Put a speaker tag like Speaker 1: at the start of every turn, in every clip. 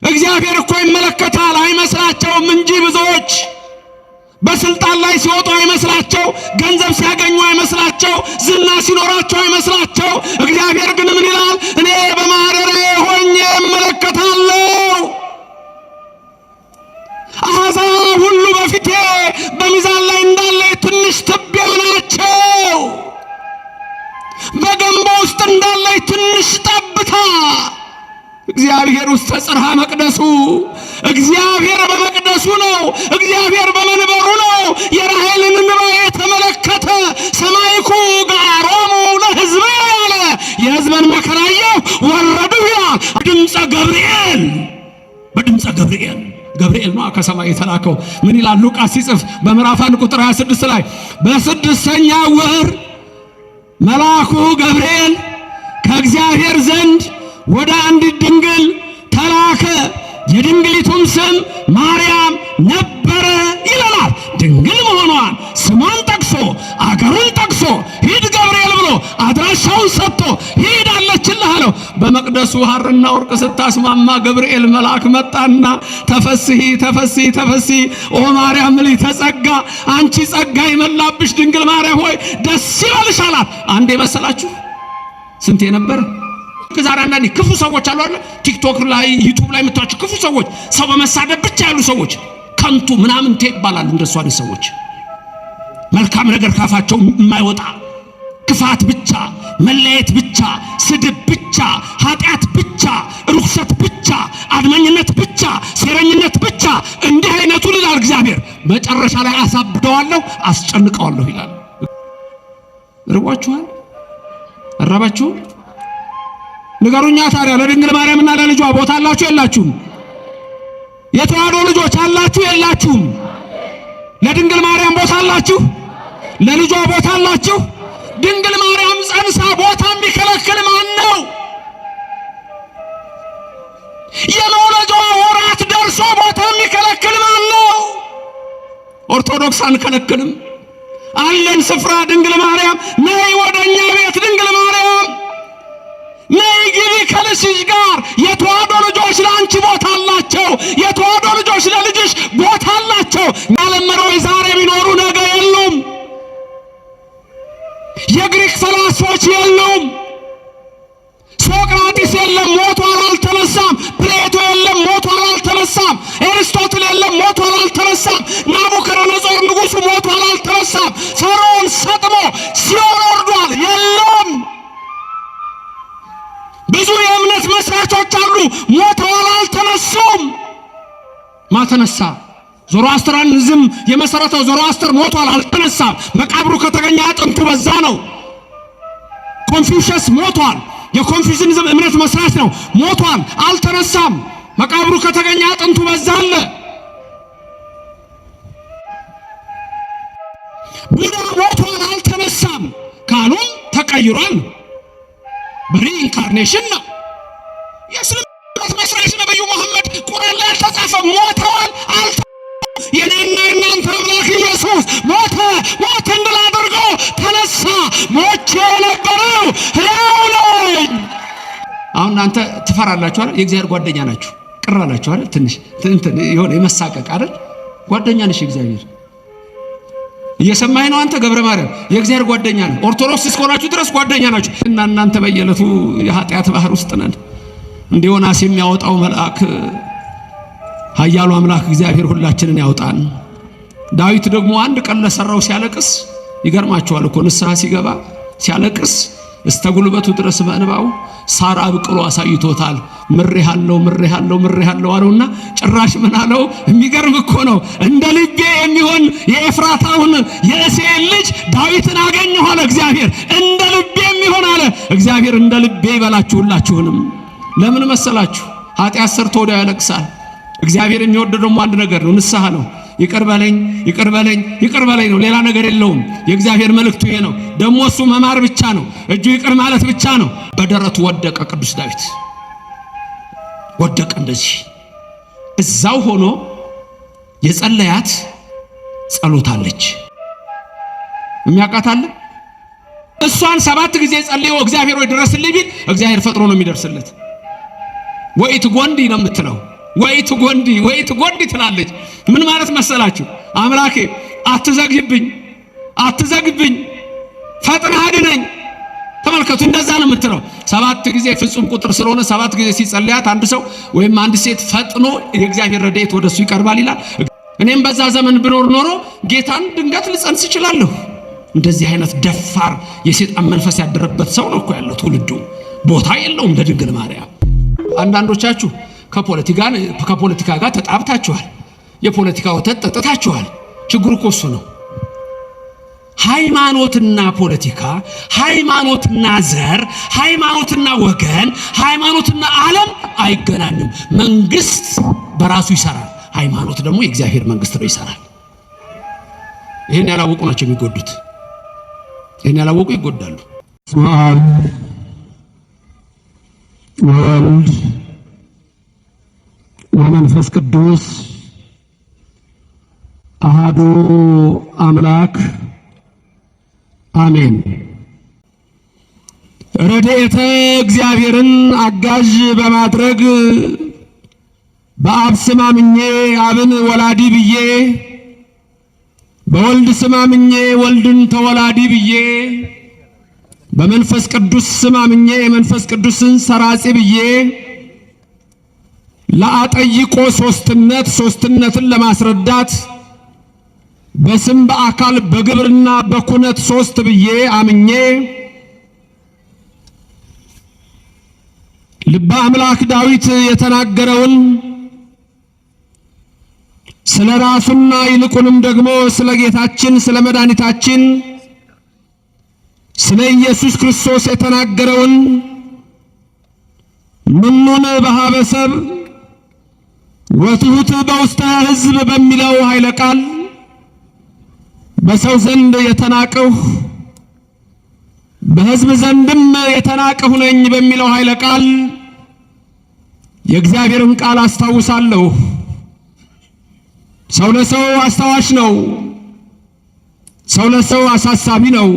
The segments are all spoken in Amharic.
Speaker 1: እግዚአብሔር እኮ ይመለከታል አይመስላቸውም እንጂ ብዙዎች በስልጣን ላይ ሲወጡ አይመስላቸው፣ ገንዘብ ሲያገኙ አይመስላቸው፣ ዝና ሲኖራቸው አይመስላቸው። እግዚአብሔር ግን ምን ይላል? እኔ በማደሪያዬ ሆኜ እመለከታለሁ። አሕዛብ ሁሉ በፊቴ በሚዛን ላይ እንዳለ ትንሽ ትቢያ ናቸው፣ በገንቦ ውስጥ እንዳለ ትንሽ ጠብታ። እግዚአብሔር ውስጥ ጽርሐ መቅደሱ፣ እግዚአብሔር በመቅደሱ ነው። እግዚአብሔር በመንበሩ ነው። የራሔልን እንባ የተመለከተ ሰማይኩ ጋሮሙ ለሕዝቤ ያለ የሕዝብን መከራ አየሁ ወረዱ ይላል። በድምፀ ገብርኤል ነው ከሰማይ የተላከው። ምን ይላል ሉቃስ ሲጽፍ በምዕራፍ 1 ቁጥር 26 ላይ በስድስተኛው ወር መልአኩ ገብርኤል ከእግዚአብሔር ዘንድ ወደ አንዲት ድንግል ተላከ፣ የድንግሊቱም ስም ማርያም ነበረ ይለናል። ድንግል መሆኗን ስሟን ጠቅሶ አገሩን ጠቅሶ ሂድ ገብርኤል ብሎ አድራሻውን ሰጥቶ ሂድ አለችልህ አለው። በመቅደሱ ሐርና ወርቅ ስታስማማ ገብርኤል መልአክ መጣና ተፈስሒ ተፈስሒ ተፈስሒ ኦ ማርያም ልጅ ተጸጋ፣ አንቺ ጸጋ የመላብሽ ድንግል ማርያም ሆይ ደስ ይበልሽ አላት። አንዴ መሰላችሁ ስንቴ ነበር? ዛሬ አንዳንዴ ክፉ ሰዎች አሉ አይደል? ቲክቶክ ላይ ዩቲዩብ ላይ የምታዩቸው ክፉ ሰዎች፣ ሰው በመሳደብ ብቻ ያሉ ሰዎች፣ ከንቱ ምናምን ይባላሉ። እንደሱ አይነት ሰዎች መልካም ነገር ካፋቸው የማይወጣ ክፋት ብቻ፣ መለየት ብቻ፣ ስድብ ብቻ፣ ኃጢአት ብቻ፣ ርኩሰት ብቻ፣ አድመኝነት ብቻ፣ ሴረኝነት ብቻ። እንዲህ አይነቱ ይላል እግዚአብሔር መጨረሻ ላይ አሳብደዋለሁ፣ አስጨንቀዋለሁ ይላል። ርቧችኋል? አራባችሁ? ንገሩኛ ታዲያ ለድንግል ማርያምና ለልጇ ቦታ አላችሁ የላችሁም? የተዋሕዶ ልጆች አላችሁ የላችሁም? ለድንግል ማርያም ቦታ አላችሁ? ለልጇ ቦታ አላችሁ? ድንግል ማርያም ጸንሳ ቦታ የሚከለክል ማን ነው? የመውለጃዋ ወራት ደርሶ ቦታ የሚከለክል ማን ነው? ኦርቶዶክስ አንከለክልም፣ አለን ስፍራ። ድንግል ማርያም ነይ ወደኛ ቤት፣ ድንግል ማርያም ነይ ግቢ ከልጅሽ ጋር። የተዋሕዶ ልጆች ለአንቺ ቦታ አላቸው። የተዋሕዶ ልጆች ለልጅሽ ቦታ አላቸው። ያለመረው ዛሬ ቢኖሩ ነገ የሉም። የግሪክ ፈላስፎች የሉም። ሶቅራጢስ የለም፣ ሞቷል አልተነሳም። ፕሌቶ የለም፣ ሞቷል አልተነሳም። ኤርስቶትል የለም፣ ሞቷል አልተነሳም። ናቡከደነጾር ንጉሡ ሞቷል አልተነሳም። ፈርዖን ሰጥሞ ሲኦል ወርዷል፣ የለም። ብዙ የእምነት መስራቾች አሉ፣ ሞተዋል አልተነሱም። ማተነሳ ዞሮአስትራኒዝም የመሰረተው ዞሮአስትር ሞቷል አልተነሳም። መቃብሩ ከተገኘ አጥንቱ በዛ ነው። ኮንፊውሸስ ሞቷል፣ የኮንፊውሽኒዝም እምነት መስራች ነው። ሞቷል አልተነሳም። መቃብሩ ከተገኘ አጥንቱ በዛ አለ። ቡዳ ሞቷል አልተነሳም ካሉም ተቀይሯል። በሪኢንካርኔሽን ነው። የእስልምና መስራች ነብዩ መሐመድ ቁርአን ላይ አልተጻፈ ሞተዋል የኔና የናንተ አምላክ ኢየሱስ ሞት እንድል አድርጎ ተነሳ። ሞቼ የነበረው ሕያው ነኝ። አሁን እናንተ ትፈራላችሁ አይደል? የእግዚአብሔር ጓደኛ ናችሁ። ቅር አላችሁ አይደል? ትንሽ የሆነ የመሳቀቅ አይደል? ጓደኛ ነሽ እግዚአብሔር። እየሰማኸኝ ነው አንተ ገብረ ማርያም? የእግዚአብሔር ጓደኛ ነው። ኦርቶዶክስ እስከሆናችሁ ድረስ ጓደኛ ናችሁ። እና እናንተ በየዕለቱ የኃጢአት ባህር ውስጥ ነን። እንደ ዮናስ የሚያወጣው መልአክ ኃያሉ አምላክ እግዚአብሔር ሁላችንን ያውጣን። ዳዊት ደግሞ አንድ ቀን ለሰራው ሲያለቅስ ይገርማችኋል እኮ ንስሐ ሲገባ ሲያለቅስ እስተ ጉልበቱ ድረስ በእንባው ሳር አብቅሎ አሳይቶታል። ምሬሃለሁ አለውና ጭራሽ ምን አለው? የሚገርም እኮ ነው። እንደ ልቤ የሚሆን የኤፍራታውን የእሴይን ልጅ ዳዊትን አገኘሁ አለ እግዚአብሔር። እንደ ልቤ የሚሆን አለ እግዚአብሔር። እንደ ልቤ ይበላችሁ ሁላችሁንም። ለምን መሰላችሁ? ኃጢአት ሰርቶ ወዲያው ያለቅሳል። እግዚአብሔር የሚወደው ደግሞ አንድ ነገር ነው፣ ንስሐ ነው። ይቅር በለኝ ነው፣ ሌላ ነገር የለውም። የእግዚአብሔር መልእክቱ ይሄ ነው። ደግሞ እሱ መማር ብቻ ነው፣ እጁ ይቅር ማለት ብቻ ነው። በደረቱ ወደቀ ቅዱስ ዳዊት ወደቀ። እንደዚህ እዛው ሆኖ የጸለያት ጸሎታለች። የሚያቃታለ እሷን 7 ጊዜ ጸልዮ እግዚአብሔር ወይ ድረስልኝ ቢል እግዚአብሔር ፈጥሮ ነው የሚደርስለት። ወኢት ጎንዲ ነው የምትለው ወይ ትጎንዲ ትላለች። ምን ማለት መሰላችሁ? አምላኬ አትዘግብኝ፣ ፈጥነህ አድነኝ። ተመልከቱ፣ እንደዛ ነው የምትለው። 7 ጊዜ ፍጹም ቁጥር ስለሆነ 7 ጊዜ ሲጸልያት አንድ ሰው ወይም አንድ ሴት ፈጥኖ የእግዚአብሔር ረድኤት ወደሱ ይቀርባል ይላል። እኔም በዛ ዘመን ብኖር ኖሮ ጌታን ድንገት ልጸንስ እችላለሁ። እንደዚህ አይነት ደፋር የሰይጣን መንፈስ ያደረበት ሰው ነው እኮ ያለው ትውልዱ። ቦታ የለውም ለድንግል ማርያም። አንዳንዶቻችሁ ከፖለቲካ ጋር ተጣብታችኋል። የፖለቲካ ወተት ጠጥታችኋል። ችግሩ እኮ እሱ ነው። ሃይማኖትና ፖለቲካ፣ ሃይማኖትና ዘር፣ ሃይማኖትና ወገን፣ ሃይማኖትና ዓለም አይገናኙም። መንግስት በራሱ ይሰራል፣ ሃይማኖት ደግሞ የእግዚአብሔር መንግስት ነው ይሰራል። ይሄን ያላወቁ ናቸው የሚጎዱት። ይሄን ያላወቁ ይጎዳሉ። ወወልድ ወመንፈስ ቅዱስ አሐዱ አምላክ አሜን። ረድኤተ እግዚአብሔርን አጋዥ በማድረግ በአብ ስም አምኜ አብን ወላዲ ብዬ፣ በወልድ ስም አምኜ ወልድን ተወላዲ ብዬ፣ በመንፈስ ቅዱስ ስም አምኜ የመንፈስ ቅዱስን ሰራጺ ብዬ ለአጠይቆ ሶስትነትን ለማስረዳት በስም በአካል በግብርና በኩነት 3 ብዬ አምኜ ልበ አምላክ ዳዊት የተናገረውን ስለ ራሱና ይልቁንም ደግሞ ስለ ጌታችን ስለ መድኃኒታችን ስለ ኢየሱስ ክርስቶስ የተናገረውን ምኑን በሀበሰብ ወትሑት በውስተ ሕዝብ በሚለው ኃይለ ቃል በሰው ዘንድ የተናቀሁ በሕዝብ ዘንድም የተናቀሁ ነኝ በሚለው ኃይለ ቃል የእግዚአብሔርን ቃል አስታውሳለሁ። ሰው ለሰው አስታዋሽ ነው። ሰው ለሰው አሳሳቢ ነው።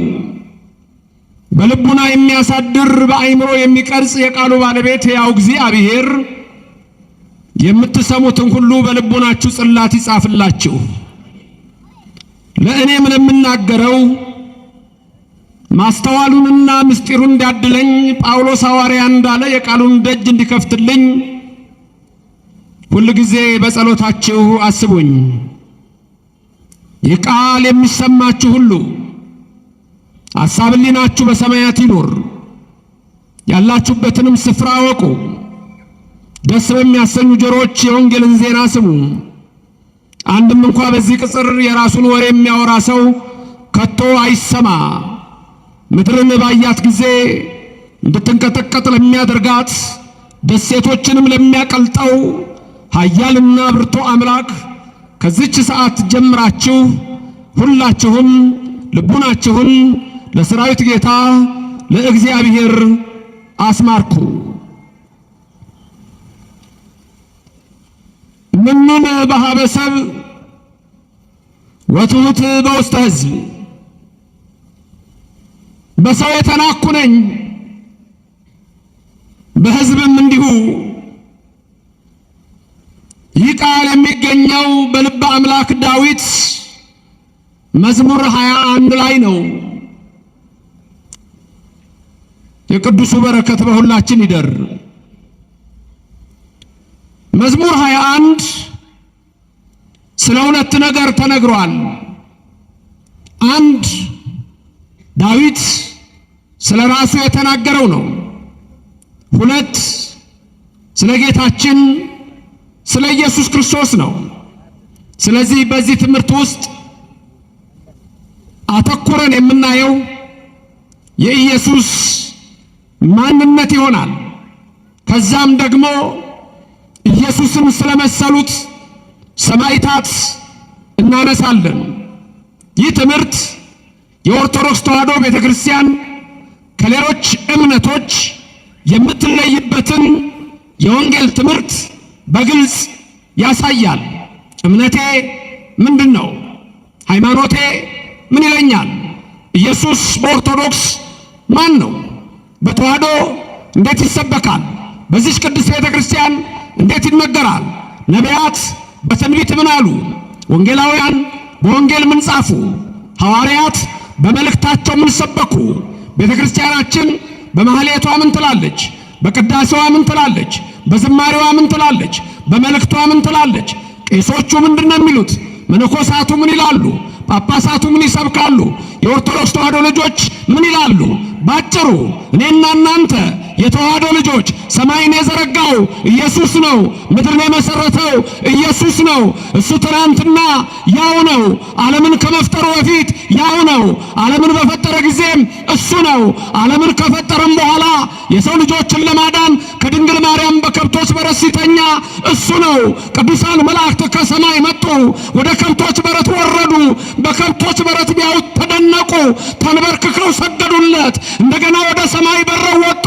Speaker 1: በልቡና የሚያሳድር በአእምሮ የሚቀርጽ የቃሉ ባለቤት ያው እግዚአብሔር የምትሰሙትን ሁሉ በልቡናችሁ ጽላት ይጻፍላችሁ። ለእኔም ለምናገረው ማስተዋሉንና ምስጢሩን እንዲያድለኝ ጳውሎስ ሐዋርያ እንዳለ የቃሉን ደጅ እንዲከፍትልኝ ሁሉ ጊዜ በጸሎታችሁ አስቡኝ። ይህ ቃል የሚሰማችሁ ሁሉ ሐሳብ ሕሊናችሁ በሰማያት ይኑር። ያላችሁበትንም ስፍራ አወቁ። ደስ በሚያሰኙ ጆሮች የወንጌልን ዜና ስሙ። አንድም እንኳ በዚህ ቅጽር የራሱን ወሬ የሚያወራ ሰው ከቶ አይሰማ። ምድርን ባያት ጊዜ እንድትንቀጠቀጥ ለሚያደርጋት ደሴቶችንም ለሚያቀልጠው ኃያልና ብርቱ አምላክ ከዚች ሰዓት ጀምራችሁ ሁላችሁም ልቡናችሁን ለሰራዊት ጌታ ለእግዚአብሔር አስማርኩ። ምኑን በሀበሰብ ወትሑት በውስተ ሕዝብ፣ በሰው የተናኩ ነኝ በሕዝብም እንዲሁ። ይህ ቃል የሚገኘው በልበ አምላክ ዳዊት መዝሙር 21 ላይ ነው። የቅዱሱ በረከት በሁላችን ይደር። መዝሙር 21 ስለ ሁለት ነገር ተነግሯል። አንድ ዳዊት ስለ ራሱ የተናገረው ነው። ሁለት ስለ ጌታችን ስለ ኢየሱስ ክርስቶስ ነው። ስለዚህ በዚህ ትምህርት ውስጥ አተኩረን የምናየው የኢየሱስ ማንነት ይሆናል። ከዛም ደግሞ ኢየሱስን ስለመሰሉት ሰማዕታት እናነሳለን። ይህ ትምህርት የኦርቶዶክስ ተዋሕዶ ቤተክርስቲያን ከሌሎች እምነቶች የምትለይበትን የወንጌል ትምህርት በግልጽ ያሳያል። እምነቴ ምንድን ነው? ሃይማኖቴ ምን ይለኛል? ኢየሱስ በኦርቶዶክስ ማን ነው? በተዋሕዶ እንዴት ይሰበካል? በዚህ ቅዱስ ቤተክርስቲያን እንዴት ይነገራል? ነቢያት በትንቢት ምን አሉ? ወንጌላውያን በወንጌል ምን ጻፉ? ሐዋርያት በመልእክታቸው ምን ሰበኩ? ቤተክርስቲያናችን በማህሌቷ ምን ትላለች? በቅዳሴዋ ምን ትላለች? በዝማሬዋ ምን ትላለች? በመልእክቷ ምን ትላለች? ቄሶቹ ምንድነው የሚሉት? መነኮሳቱ ምን ይላሉ? ጳጳሳቱ ምን ይሰብካሉ? የኦርቶዶክስ ተዋሕዶ ልጆች ምን ይላሉ? ባጭሩ እኔና እናንተ የተዋሕዶ ልጆች ሰማይን የዘረጋው ኢየሱስ ነው። ምድርን የመሰረተው ኢየሱስ ነው። እሱ ትናንትና ያው ነው። ዓለምን ከመፍጠሩ በፊት ያው ነው። ዓለምን በፈጠረ ጊዜም እሱ ነው። ዓለምን ከፈጠረም በኋላ የሰው ልጆችን ለማዳን ከድንግል ማርያም በከብቶች በረት ሲተኛ እሱ ነው። ቅዱሳን መላእክት ከሰማይ መጡ፣ ወደ ከብቶች በረት ወረዱ። በከብቶች በረት ቢያዩት ተደነቁ፣ ተንበርክከው ሰገዱለት። እንደገና ወደ ሰማይ በረው ወጡ።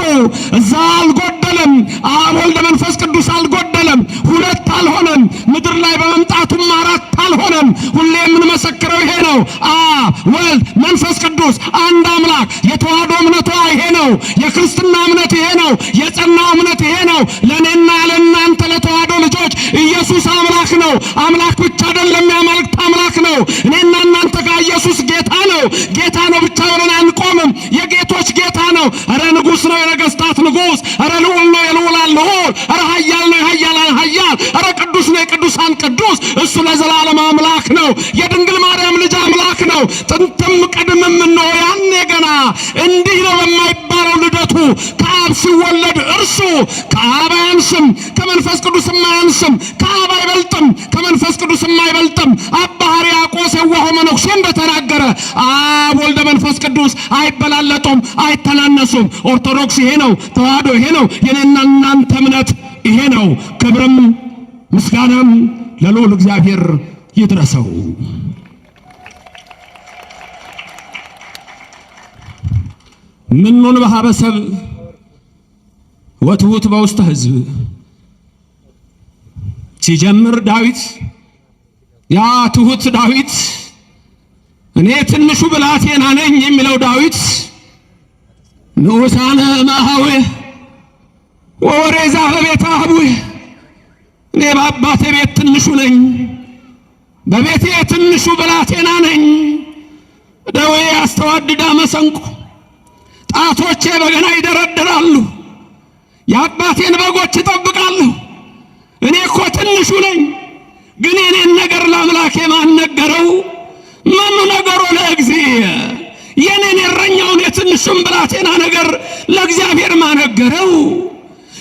Speaker 1: እዛ አልጎደለም። አብ ወልድ መንፈስ ቅዱስ አልጎደለም። ሁለት አልሆነም። ምድር ላይ በመምጣቱም አራት አልሆነም። ሁሌ የምንመሰክረው ይሄ ነው። አብ ወልድ መንፈስ ቅዱስ አንድ አምላክ። የተዋሕዶ እምነቷ ይሄ ነው። የክርስትና እምነት ይሄ ነው። የጸናው እምነት ይሄ ነው። ለእኔና ለእናንተ ለተዋሕዶ ልጆች ኢየሱስ አምላክ ነው። አምላክ ብቻ አይደለም፣ የአማልክት አምላክ ነው። እኔና እናንተ ጋር ኢየሱስ ጌታ ነው። ጌታ ነው ብቻ ብለን አንቆምም። የጌቶች ጌታ ነው። ኧረ ንጉሥ ነው፣ የነገሥታት ንጉሥ። ኧረ ልዑል ነው፣ የልዑላን ልዑል። ኧረ ኃያል ነው፣ የኃያላን ኃያል። ኧረ ቅዱስ ነው፣ የቅዱሳን ቅዱስ። እሱ ለዘላለም አምላክ ነው። የድንግል ማርያም ልጅ አምላክ ነው። ጥንትም ቀድምም ነው። ያኔ ገና እንዲህ ነው በማይባለው ልደቱ ከአብ ሲወለድ እርሱ ከአብ አያንስም፣ ከመንፈስ ቅዱስም አያንስም። ከአብ አይበልጥም፣ ከመንፈስ ቅዱስም አይበልጥም። አባ ሕርያቆስ የዋሆ መነኩሴ እንደተናገረ አብ ወልደ መንፈስ ቅዱስ አይበላለጡም፣ አይተናነሱም። ኦርቶዶክስ ይሄ ነው። ተዋሕዶ ይሄ ነው። የኔና እናንተ እምነት ይሄ ነው። ክብርም ምስጋናም ለልዑል እግዚአብሔር ይድረሰው። ምኑን በሀበሰብ ወትውት በውስተ ሕዝብ ሲጀምር ዳዊት ያ ትሁት ዳዊት እኔ ትንሹ ብላቴና ነኝ የሚለው ዳዊት ንዑሳነ እምአኀዊ ወወሬዛ በቤተ አቡየ እኔ በአባቴ ቤት ትንሹ ነኝ፣ በቤቴ ትንሹ ብላቴና ነኝ። ደዌ ያስተዋድዳ መሰንቆ፣ ጣቶቼ በገና ይደረድራሉ፣ የአባቴን በጎች እጠብቃለሁ። እኔ እኮ ትንሹ ነኝ። ግን የኔን ነገር ለአምላኬ ማን ነገረው? መኑ ነገሮ ለእግዚእ? የኔን የእረኛውን የትንሹን ብላቴና ነገር ለእግዚአብሔር ማነገረው?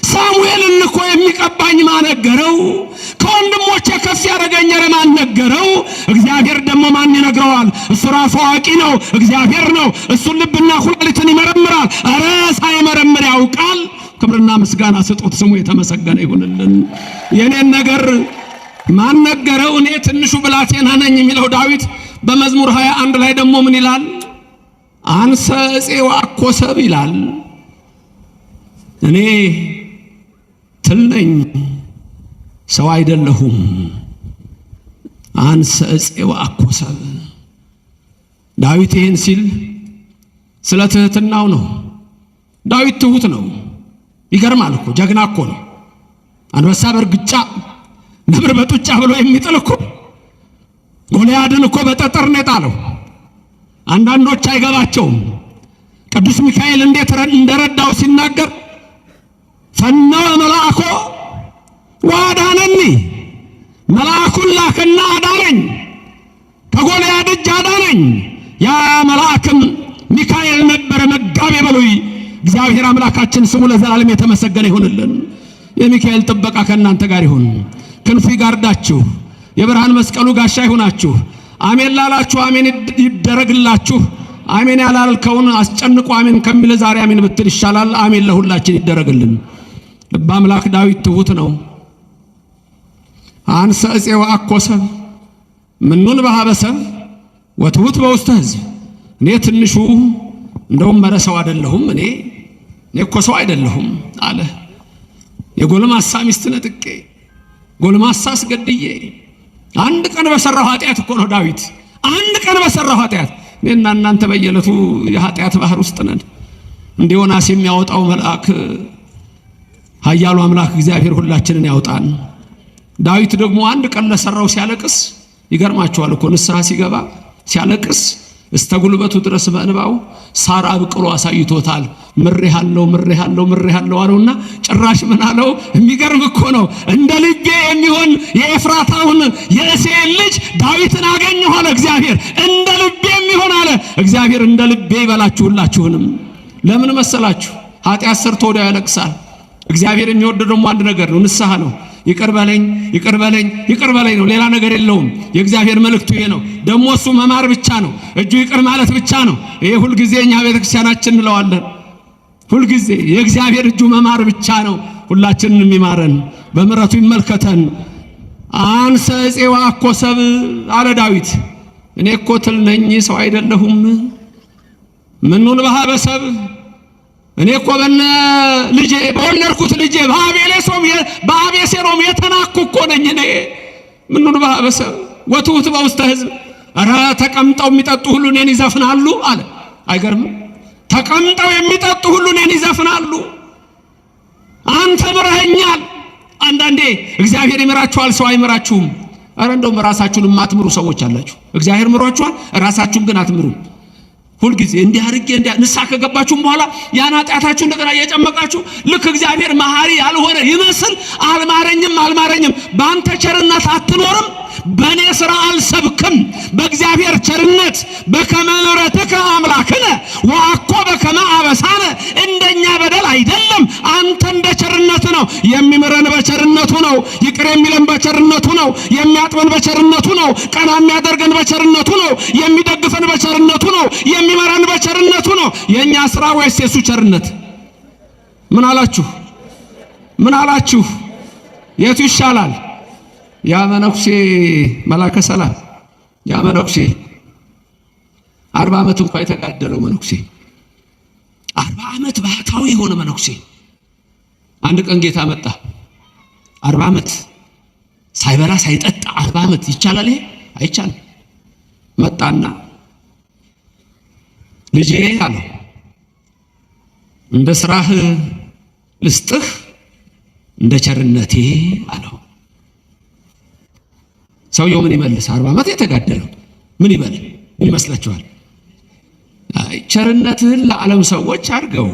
Speaker 1: ሳሙኤልን እኮ የሚቀባኝ ማነገረው? ከወንድሞቼ ከፍ ያደረገኝ ማን ነገረው? እግዚአብሔር ደግሞ ማን ይነግረዋል? እሱ ራሱ አዋቂ ነው፣ እግዚአብሔር ነው። እሱን ልብና ኩላሊትን ይመረምራል። ኧረ ሳይመረምር ያውቃል። ክብርና ምስጋና ስጦት፣ ስሙ የተመሰገነ ይሁንልን። የኔን ነገር ማን ነገረው? እኔ ትንሹ ብላቴና ነኝ የሚለው ዳዊት በመዝሙር 21 ላይ ደግሞ ምን ይላል? አንሰ ዕፄ ወአኮሰብ ይላል። እኔ ትል ነኝ፣ ሰው አይደለሁም። አንሰ ዕፄ ወአኮሰብ። ዳዊት ይህን ሲል ስለ ትህትናው ነው። ዳዊት ትሁት ነው። ይገርማል እኮ ጀግና እኮ ነው። አንበሳ በእርግጫ ነብር በጡጫ ብሎ የሚጥል እኮ። ጎልያድን እኮ በጠጠር ነው የጣለው። አንዳንዶች አይገባቸውም። ቅዱስ ሚካኤል እንዴት እንደረዳው ሲናገር ፈነወ መልአኮ ወአዳነኒ፣ መልአኩን ላከና አዳነኝ፣ ከጎልያድ እጅ አዳነኝ። ያ መልአክም ሚካኤል ነበረ። መጋቤ በሉይ እግዚአብሔር አምላካችን ስሙ ለዘላለም የተመሰገነ ይሁንልን። የሚካኤል ጥበቃ ከእናንተ ጋር ይሁን። ክንፉ ይጋርዳችሁ፣ የብርሃን መስቀሉ ጋሻ ይሁናችሁ። አሜን ላላችሁ አሜን ይደረግላችሁ። አሜን ያላልከውን አስጨንቆ አሜን ከሚል ዛሬ አሜን ብትል ይሻላል። አሜን ለሁላችን ይደረግልን። ልበ አምላክ ዳዊት ትሁት ነው። አንሰ ዕፄ ወአኮሰብ ምኑን በሀበሰብ ወትሁት በውስተ ሕዝብ። እኔ ትንሹ እንደውም መረሰው አይደለሁም። እኔ እኮ ሰው አይደለሁም አለ። የጎልማሳ ሚስት ነጥቄ ጎልማሳ አስገድዬ አንድ ቀን በሰራው ኃጢአት እኮ ነው ዳዊት። አንድ ቀን በሰራው ኃጢአት። እኔና እናንተ በየዕለቱ የኃጢአት ባህር ውስጥ ነን። እንደ ዮናስ የሚያወጣው መልአክ ኃያሉ አምላክ እግዚአብሔር ሁላችንን ያውጣን። ዳዊት ደግሞ አንድ ቀን ለሰራው ሲያለቅስ ይገርማቸዋል እኮ ንስሐ ሲገባ ሲያለቅስ እስተጉልበቱ ድረስ በእንባው ሳር አብቅሎ አሳይቶታል። ምሬሃለው አለውና ጭራሽ ምን አለው? የሚገርም እኮ ነው። እንደ ልቤ የሚሆን የኤፍራታውን የእሴይን ልጅ ዳዊትን አገኘሁ አለ እግዚአብሔር። እንደ ልቤ የሚሆን አለ እግዚአብሔር። እንደ ልቤ ይበላችሁ ሁላችሁንም። ለምን መሰላችሁ? ኃጢአት ሰርቶ ወዲያው ያለቅሳል። እግዚአብሔር የሚወደው ደግሞ አንድ ነገር ነው፣ ንስሐ ነው። ይቅር በለኝ ነው፣ ሌላ ነገር የለውም። የእግዚአብሔር መልእክቱ ይሄ ነው። ደግሞ እሱ መማር ብቻ ነው፣ እጁ ይቅር ማለት ብቻ ነው። ይሄ ሁልጊዜ እኛ ቤተክርስቲያናችን እንለዋለን። ሁልጊዜ የእግዚአብሔር እጁ መማር ብቻ ነው። ሁላችንን የሚማረን በምሕረቱ ይመልከተን። አንሰ እፄዋ እኮ ሰብ አለ ዳዊት። እኔ እኮ ትል ነኝ ሰው አይደለሁም። ምኑን በሀበሰብ እኔ እኮ ልጄ በወለድኩት ልጄ በአቤሴሎም የተናኩ እኮ ነኝ እኔ። ምኑን በሀበሰብ ወትውት በውስተ ሕዝብ። ኧረ ተቀምጠው የሚጠጡ ሁሉ እኔን ይዘፍናሉ አለ። አይገርምም? ተቀምጠው የሚጠጡ ሁሉ እኔን ይዘፍናሉ። አንተ ምረኸኛል። አንዳንዴ እግዚአብሔር ይምራችኋል፣ ሰው አይምራችሁም። ኧረ እንደውም ራሳችሁን የማትምሩ ሰዎች አላችሁ። እግዚአብሔር ምሯችኋል፣ ራሳችሁን ግን አትምሩም። ሁልጊዜ እንዲህ አድርጌ ንስሐ ከገባችሁም በኋላ ያን ኃጢአታችሁ እንደገና እየጨመቃችሁ ልክ እግዚአብሔር መሐሪ ያልሆነ ይመስል አልማረኝም በአንተ ቸርነት አትኖርም፣ በእኔ ሥራ አልሰብክም። በእግዚአብሔር ቸርነት በከመ ምሕረትከ አምላክነ ወአኮ በከመ አበሳነ፣ እንደኛ በደል አይደለም። አንተ እንደ ቸርነት ነው። የሚምረን በቸርነቱ ነው። ይቅር የሚለን በቸርነቱ ነው። የሚያጥበን በቸርነቱ ነው። ቀና የሚያደርገን በቸርነቱ ነው። የሚደግፈን በቸርነቱ ነው። የሚመራን በቸርነቱ ነው። የኛ ሥራ ወይስ የሱ ቸርነት? ምን አላችሁ? የቱ ይሻላል? ያ መነኩሴ መላከ ሰላም፣ ያ መነኩሴ 40 ዓመት እንኳን የተጋደለው መነኩሴ፣ 40 ዓመት ባህታዊ የሆነ መነኩሴ። አንድ ቀን ጌታ መጣ። 40 ዓመት ሳይበላ ሳይጠጣ 40 ዓመት ይቻላል? ይሄ አይቻልም። መጣና ልጄ አለው እንደ ስራህ ልስጥህ እንደ ቸርነቴ አለው። ሰውየው ምን ይመልስ? 40 ዓመት የተጋደለው ምን ይበል? ምን ይመስላችኋል? ቸርነትህን ለዓለም ሰዎች አድርገው፣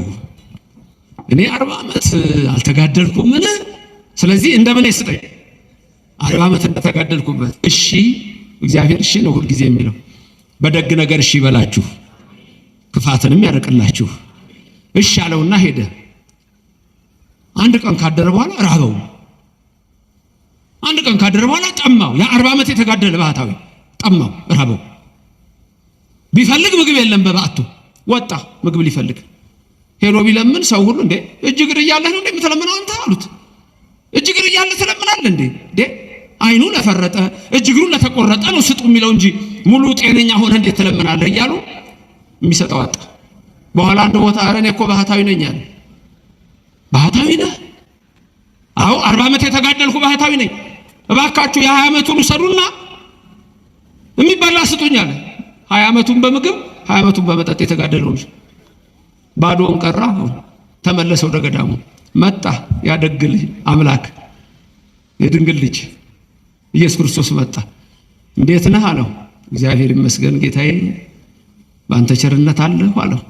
Speaker 1: እኔ 40 ዓመት አልተጋደልኩም። ምን ስለዚህ እንደምን ይስጠኝ 40 ዓመት እንደተጋደልኩበት። እሺ እግዚአብሔር እሺ ነው ሁልጊዜ የሚለው። በደግ ነገር እሺ ይበላችሁ፣ ክፋትንም ያርቅላችሁ። እሺ አለውና ሄደ። አንድ ቀን ካደረ በኋላ ራበው። አንድ ቀን ካደረ በኋላ ጠማው። ያ40 ዓመት የተጋደለ ባህታዊ ጠማው፣ ራበው። ቢፈልግ ምግብ የለም በባቱ ወጣ ምግብ ሊፈልግ ሄዶ ቢለምን ሰው ሁሉ እንዴ እጅ እግር እያለህ ነው እንደምትለምነው አንተ አሉት። እጅ እግር እያለህ ትለምናለህ እንዴ? አይኑ ለፈረጠ እጅ እግሩ ለተቆረጠ ነው ስጡ የሚለው እንጂ ሙሉ ጤነኛ ሆነ እንዴት ትለምናለህ እያሉ የሚሰጠው አጣ። በኋላ አንድ ቦታ አረ እኔ እኮ ባህታዊ ነኝ አለ። ባህታዊ ነህ? አዎ 40 ዓመት የተጋደልኩ ባህታዊ ነኝ። እባካችሁ የ20 ዓመቱን ሰሩና የሚበላ ስጡኝ አለ። 20 ዓመቱን በምግብ 20 ዓመቱን በመጠጥ የተጋደለው ልጅ ባዶውን ቀራ። ተመለሰ ወደ ገዳሙ። መጣ ያደግል አምላክ የድንግል ልጅ ኢየሱስ ክርስቶስ መጣ። እንዴት ነህ አለው። እግዚአብሔር ይመስገን ጌታዬ በአንተ ቸርነት አለሁ አለው።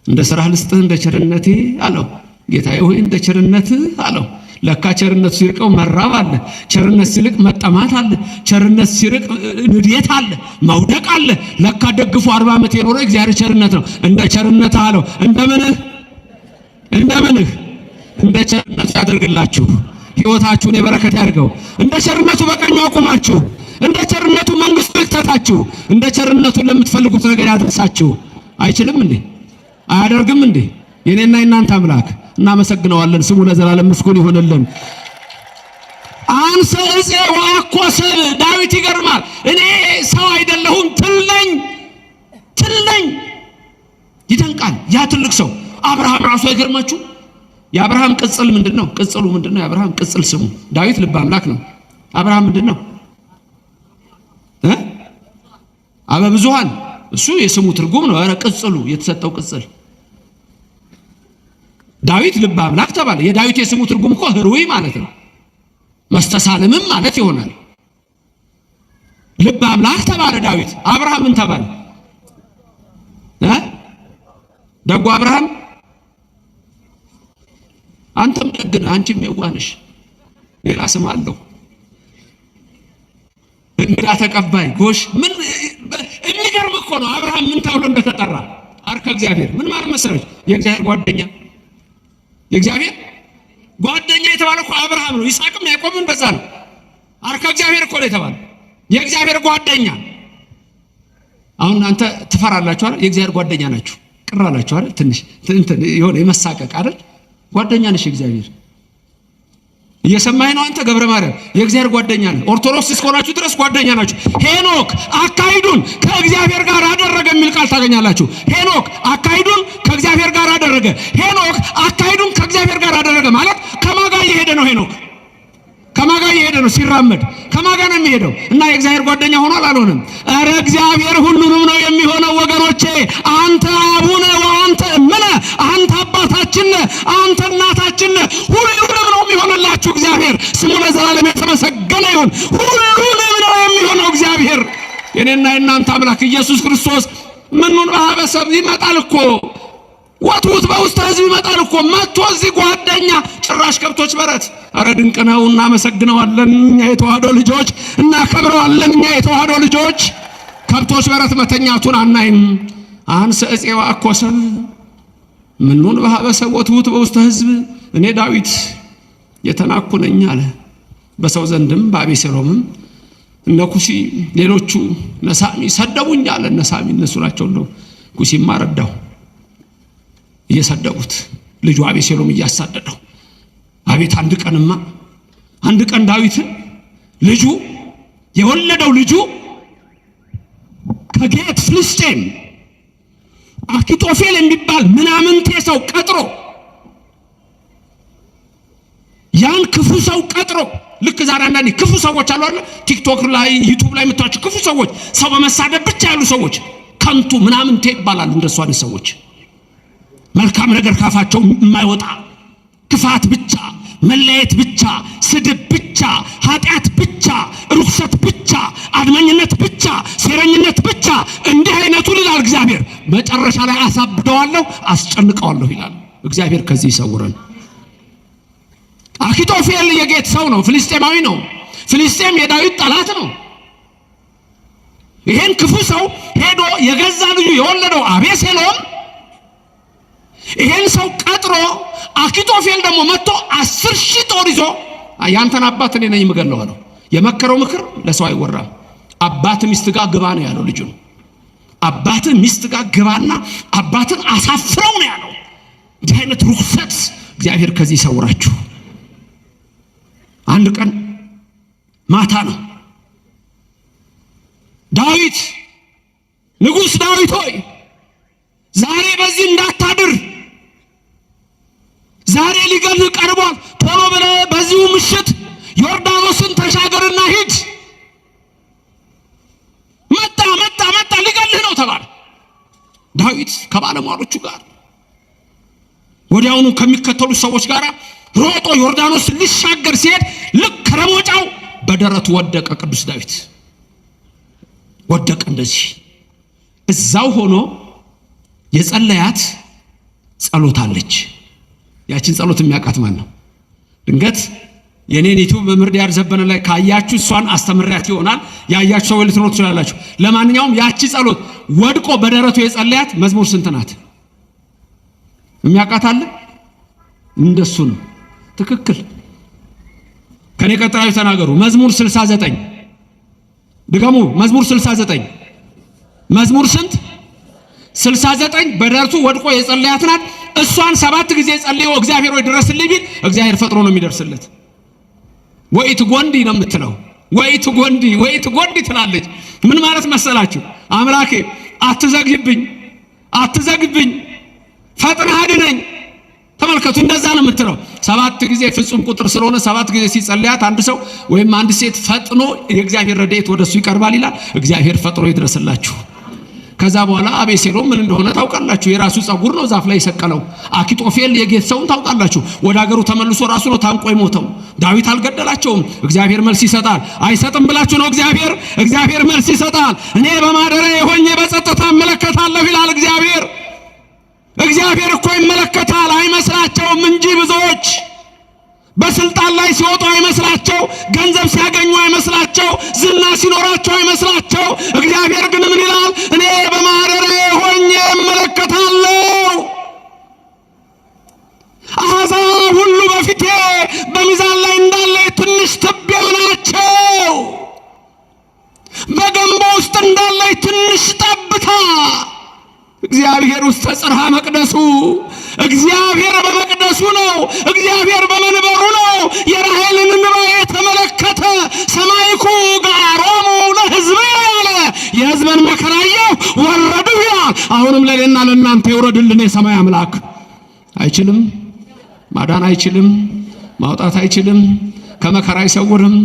Speaker 1: እንደ ሥራህ ልስጥህ እንደ ቸርነቴ አለው። ጌታዬ ሆይ እንደ ቸርነትህ አለው። ለካ ቸርነት ሲርቀው መራብ አለ። ቸርነት ሲርቅ መጠማት አለ። ቸርነት ሲርቅ ንዴት አለ፣ መውደቅ አለ። ለካ ደግፎ 40 ዓመት የኖረ እግዚአብሔር ቸርነት ነው። እንደ ቸርነትህ አለው። እንደምንህ እንደ ቸርነቱ ያደርግላችሁ፣ ሕይወታችሁን የበረከት ያድርገው። እንደ ቸርነቱ በቀኙ አቁማችሁ፣ እንደ ቸርነቱ መንግስቱ ይክተታችሁ፣ እንደ ቸርነቱ ለምትፈልጉት ነገር ያድርሳችሁ። አይችልም እንዴ? አያደርግም እንዴ? የኔና የናንተ አምላክ እናመሰግነዋለን። ስሙ ለዘላለም ምስጉን ይሆንልን። አንሰ እፄዋ እኮ ሰብ ዳዊት ይገርማል። እኔ ሰው አይደለሁም ትል ነኝ። ይደንቃል። ያ ትልቅ ሰው አብርሃም ራሱ አይገርማችሁ? የአብርሃም ቅጽል ምንድነው? ቅጽሉ ምንድነው? የአብርሃም ቅጽል ስሙ ዳዊት ልበ አምላክ ነው። አብርሃም ምንድነው? አበብዙሃን እሱ የስሙ ትርጉም ነው። ኧረ ቅጽሉ የተሰጠው ቅጽል ዳዊት ልበ አምላክ ተባለ። የዳዊት የስሙ ትርጉም እኮ ህሩይ ማለት ነው። መስተሳልምም ማለት ይሆናል። ልበ አምላክ ተባለ ዳዊት። አብርሃም ምን ተባለ? ደጉ አብርሃም። አንተም ደግ ነህ፣ አንቺም የዋህ ነሽ። ሌላ ስም አለው። እንግዳ ተቀባይ ጎሽ። ምን የሚገርም እኮ ነው። አብርሃም ምን ተብሎ እንደተጠራ አርከ እግዚአብሔር ምን ማለት መሰለሽ? የእግዚአብሔር ጓደኛ። የእግዚአብሔር ጓደኛ የተባለ እኮ አብርሃም ነው። ይስሐቅም ያዕቆብም በዛ ነው። አርከ እግዚአብሔር እኮ ነው የተባለ የእግዚአብሔር ጓደኛ። አሁን አንተ ትፈራላችሁ አይደል? የእግዚአብሔር ጓደኛ ናችሁ። ቅር አላችሁ አይደል? ትንሽ የሆነ የመሳቀቅ አይደል? ጓደኛ ነሽ የእግዚአብሔር። እየሰማኸኝ ነው አንተ ገብረ ማርያም? የእግዚአብሔር ጓደኛ ነህ። ኦርቶዶክስ እስከሆናችሁ ድረስ ጓደኛ ናችሁ። ሄኖክ አካሂዱን ከእግዚአብሔር ጋር አደረገ የሚል ቃል ታገኛላችሁ። ሄኖክ አካሂዱን ከእግዚአብሔር ጋር አደረገ። ሄኖክ አካሂዱን ከእግዚአብሔር ጋር አደረገ ማለት ከማን ጋር እየሄደ ነው? ሄኖክ ከማን ጋር እየሄደ ነው? ሲራመድ ከማን ጋር ነው የሚሄደው? እና የእግዚአብሔር ጓደኛ ሆኗል አልሆነም? ኧረ እግዚአብሔር ሁሉንም ነው የሚሆነው ወገኖቼ። አንተ አቡነ ወአንተ እምነ፣ አንተ አባታችን ነህ፣ አንተ እናታችን ነህ። ሁሉንም ነው የሚሆንላችሁ እግዚአብሔር። ስሙ ለዘላለም የተመሰገነ ይሁን። ሁሉንም ነው የሚሆነው እግዚአብሔር። የኔና የእናንተ አምላክ ኢየሱስ ክርስቶስ ምኑን በሀበሰብ ይመጣል እኮ ወትውት በውስጥ ሕዝብ ይመጣል እኮ መጥቶ እዚህ ጓደኛ ጭራሽ ከብቶች በረት። አረ ድንቅ ነው። እናመሰግነዋለን እኛ የተዋህዶ ልጆች፣ እናከብረዋለን እኛ የተዋህዶ ልጆች። ከብቶች በረት መተኛቱን አናይም። አንሰ እፄዋ አኮሰ ምኑን በሀበሰብ ወትውት በውስጥ ሕዝብ። እኔ ዳዊት የተናኩ ነኝ አለ። በሰው ዘንድም በአቤሴሎምም እነ ኩሲ ሌሎቹ ነሳሚ ሰደቡኝ አለ። ነሳሚ እነሱ ናቸው ነው። ኩሲማ ረዳው እየሰደቡት ልጁ አቤሴሎም እያሳደደው። አቤት አንድ ቀን ዳዊት ልጁ የወለደው ልጁ ከጌት ፍልስጤም አኪጦፌል የሚባል ምናምንቴ ሰው ቀጥሮ ያን ክፉ ሰው ቀጥሮ ልክ ዛሬ አንዳንዴ ክፉ ሰዎች አሉ አይደል? ቲክቶክ ላይ ዩቲዩብ ላይ የምታዩቸው ክፉ ሰዎች፣ ሰው በመሳደብ ብቻ ያሉ ሰዎች ከንቱ ምናምንቴ ይባላሉ። እንደሱ አይነት ሰዎች መልካም ነገር ካፋቸው የማይወጣ ክፋት ብቻ፣ መለየት ብቻ፣ ስድብ ብቻ፣ ኃጢአት ብቻ፣ ርኩሰት ብቻ፣ አድመኝነት ብቻ፣ ሴረኝነት ብቻ። እንዲህ አይነቱ ይላል እግዚአብሔር መጨረሻ ላይ አሳብደዋለሁ፣ አስጨንቀዋለሁ ይላል እግዚአብሔር። ከዚህ ይሰውረን። አኪጦፌል የጌት ሰው ነው፣ ፍልስጤማዊ ነው። ፍልስጤም የዳዊት ጠላት ነው። ይሄን ክፉ ሰው ሄዶ የገዛ ልጁ የወለደው አቤሴሎም ይሄን ሰው ቀጥሮ አኪጦፌል ደግሞ መጥቶ 10,000 ጦር ይዞ ያንተን አባት እኔ ነኝ የምገለው አለው። የመከረው ምክር ለሰው አይወራም። አባት ሚስት ጋር ግባ ነው ያለው ልጁ። አባት ሚስት ጋር ግባና አባትን አሳፍረው ነው ያለው። እንዲህ አይነት ርኩሰት እግዚአብሔር ከዚህ ይሰውራችሁ። አንድ ቀን ማታ ነው። ዳዊት ንጉሥ ዳዊት ሆይ ዛሬ በዚህ እንዳታድር፣ ዛሬ ሊገልህ ቀርቧል። ቶሎ ብለህ በዚሁ ምሽት ዮርዳኖስን ተሻገርና ሂድ። መጣ ሊገልህ ነው ተባለ። ዳዊት ከባለሟሎቹ ጋር ወዲያውኑ ከሚከተሉ ሰዎች ጋር ሮጦ ዮርዳኖስ ሊሻገር ሲሄድ ልክ ከረሞጫው በደረቱ ወደቀ። ቅዱስ ዳዊት ወደቀ። እንደዚህ እዛው ሆኖ የጸለያት ጸሎት አለች። ያችን ጸሎት የሚያውቃት ማን ነው? ድንገት የኔን ዩቲዩብ መምህር ዲያር ዘበነ ላይ ካያችሁ እሷን አስተምሪያት ይሆናል። ያያችሁ ሰው ልትኖር ትችላላችሁ። ለማንኛውም ያቺ ጸሎት ወድቆ በደረቱ የጸለያት መዝሙር ስንት ናት? የሚያውቃት አለ? እንደሱ ነው። ትክክል። ከኔ ቀጥራችሁ ተናገሩ። መዝሙር 69 ድገሙ። መዝሙር 69 መዝሙር ስንት? 69 በደረቱ ወድቆ የጸለያት ናት። እሷን 7 ጊዜ ጸልዮ እግዚአብሔር ወይ ድረስልኝ ቢል እግዚአብሔር ፈጥሮ ነው የሚደርስለት። ወይት ጎንዲ ነው የምትለው። ወይት ጎንዲ ትላለች። ምን ማለት መሰላችሁ? አምላኬ አትዘግብኝ፣ ፈጥነህ አድነኝ። ተመልከቱ፣ እንደዛ ነው የምትለው። 7 ጊዜ ፍጹም ቁጥር ስለሆነ 7 ጊዜ ሲጸልያት አንድ ሰው ወይም አንድ ሴት ፈጥኖ የእግዚአብሔር ረድኤት ወደሱ ይቀርባል ይላል። እግዚአብሔር ፈጥሮ ይድረስላችሁ። ከዛ በኋላ አቤሴሎም ምን እንደሆነ ታውቃላችሁ። የራሱ ጸጉር ነው ዛፍ ላይ የሰቀለው። አኪጦፌል የጌት ሰውን ታውቃላችሁ። ወደ ሀገሩ ተመልሶ ራሱ ነው ታንቆ የሞተው። ዳዊት አልገደላቸውም። እግዚአብሔር መልስ ይሰጣል። አይሰጥም ብላችሁ ነው እግዚአብሔር መልስ ይሰጣል። እኔ በማደሪያዬ ሆኜ በጸጥታ እመለከታለሁ ይላል እግዚአብሔር። እግዚአብሔር እኮ ይመለከታል አይመስላቸውም እንጂ ብዙዎች በስልጣን ላይ ሲወጡ አይመስላቸው፣ ገንዘብ ሲያገኙ አይመስላቸው፣ ዝና ሲኖራቸው አይመስላቸው። እግዚአብሔር ግን ምን ይላል? እኔ በማደሪያዬ ሆኜ እመለከታለሁ። አሕዛብ ሁሉ በፊቴ በሚዛን ላይ እንዳለ ትንሽ ትቢያ ናቸው፣ በገንቦ ውስጥ እንዳለ ትንሽ ጠብታ። እግዚአብሔር ውስጥ ጽርሐ መቅደሱ፣ እግዚአብሔር በመቅደሱ ነው። እግዚአብሔር በመንበሩ ነው። የራሔልን እንባ የተመለከተ ሰማይኩ ጋሮሙ ለሕዝብ ያለ የሕዝብን መከራ አየሁ ወረዱ ይላል። አሁንም ለእኔና ለእናንተ ይውረድልን የሰማይ አምላክ። አይችልም? ማዳን አይችልም? ማውጣት አይችልም? ከመከራ አይሰውርም?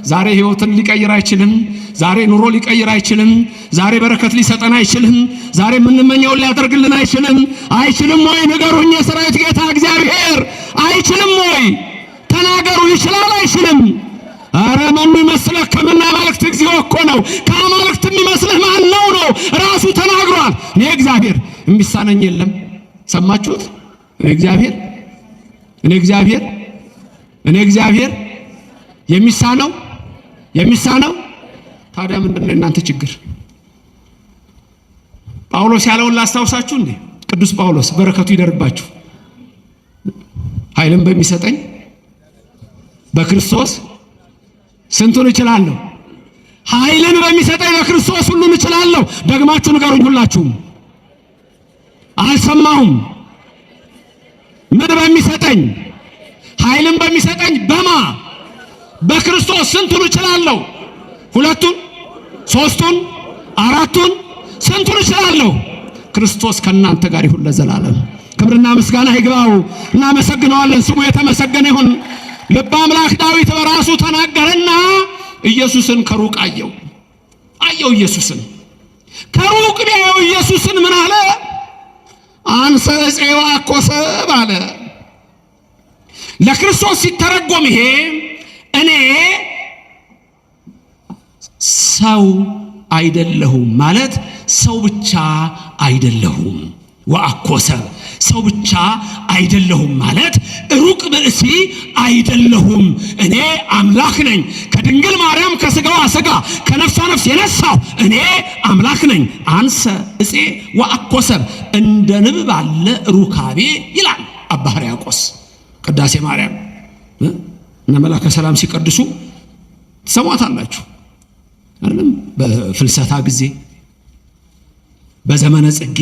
Speaker 1: ዛሬ ሕይወትን ሊቀይር አይችልም? ዛሬ ኑሮ ሊቀይር አይችልም? ዛሬ በረከት ሊሰጠን አይችልም? ዛሬ የምንመኘውን ሊያደርግልን አይችልም? አይችልም ወይ? ንገሩኝ የሠራዊት ጌታ እግዚአብሔር አይችልም ወይ? ተናገሩ። ይችላል አይችልም? አረ ማን ይመስልህ? ከመና አማልክት እግዚኦ እኮ ነው። ከአማልክት የሚመስልህ ማን ነው? ራሱ ተናግሯል። እኔ እግዚአብሔር የሚሳነኝ የለም። ሰማችሁት? እኔ እግዚአብሔር የሚሳነው ታዲያ ምንድነው እናንተ ችግር? ጳውሎስ ያለውን ላስታውሳችሁ እንዴ? ቅዱስ ጳውሎስ በረከቱ ይደርባችሁ። ኃይልን በሚሰጠኝ በክርስቶስ ስንቱን እችላለሁ? ኃይልን በሚሰጠኝ በክርስቶስ ሁሉን እችላለሁ። ደግማችሁ ንገሩኝ ሁላችሁም። አልሰማሁም። ምን በሚሰጠኝ? ኃይልን በሚሰጠኝ በማ በክርስቶስ ስንቱን እችላለሁ? ሁለቱን፣ ሶስቱን፣ አራቱን፣ ስንቱን እችላለሁ? ክርስቶስ ከእናንተ ጋር ይሁን ለዘላለም። ክብርና ምስጋና ይግባው። እናመሰግነዋለን። ስሙ የተመሰገነ ይሁን። ልበ አምላክ ዳዊት በራሱ ተናገረና ኢየሱስን ከሩቅ አየው። ኢየሱስን ከሩቅ ቢያየው ኢየሱስን ምን አለ? አንሰ ዕፄዋ ኮሰብ አለ። ለክርስቶስ ሲተረጎም ይሄ እኔ ሰው አይደለሁም ማለት ሰው ብቻ አይደለሁም። ወአኮሰብ ሰው ብቻ አይደለሁም ማለት ሩቅ ብእሲ አይደለሁም። እኔ አምላክ ነኝ። ከድንግል ማርያም ከስጋዋ ስጋ ከነፍሷ ነፍስ የነሳው እኔ አምላክ ነኝ። አንሰ ዕፄ ወአኮሰብ እንደ ንብ ባለ ሩካቤ ይላል አባ ሕርያቆስ ቅዳሴ ማርያም። እነ መላከ ሰላም ሲቀድሱ ትሰሟታላችሁ አይደለም? በፍልሰታ ጊዜ በዘመነ ጽጌ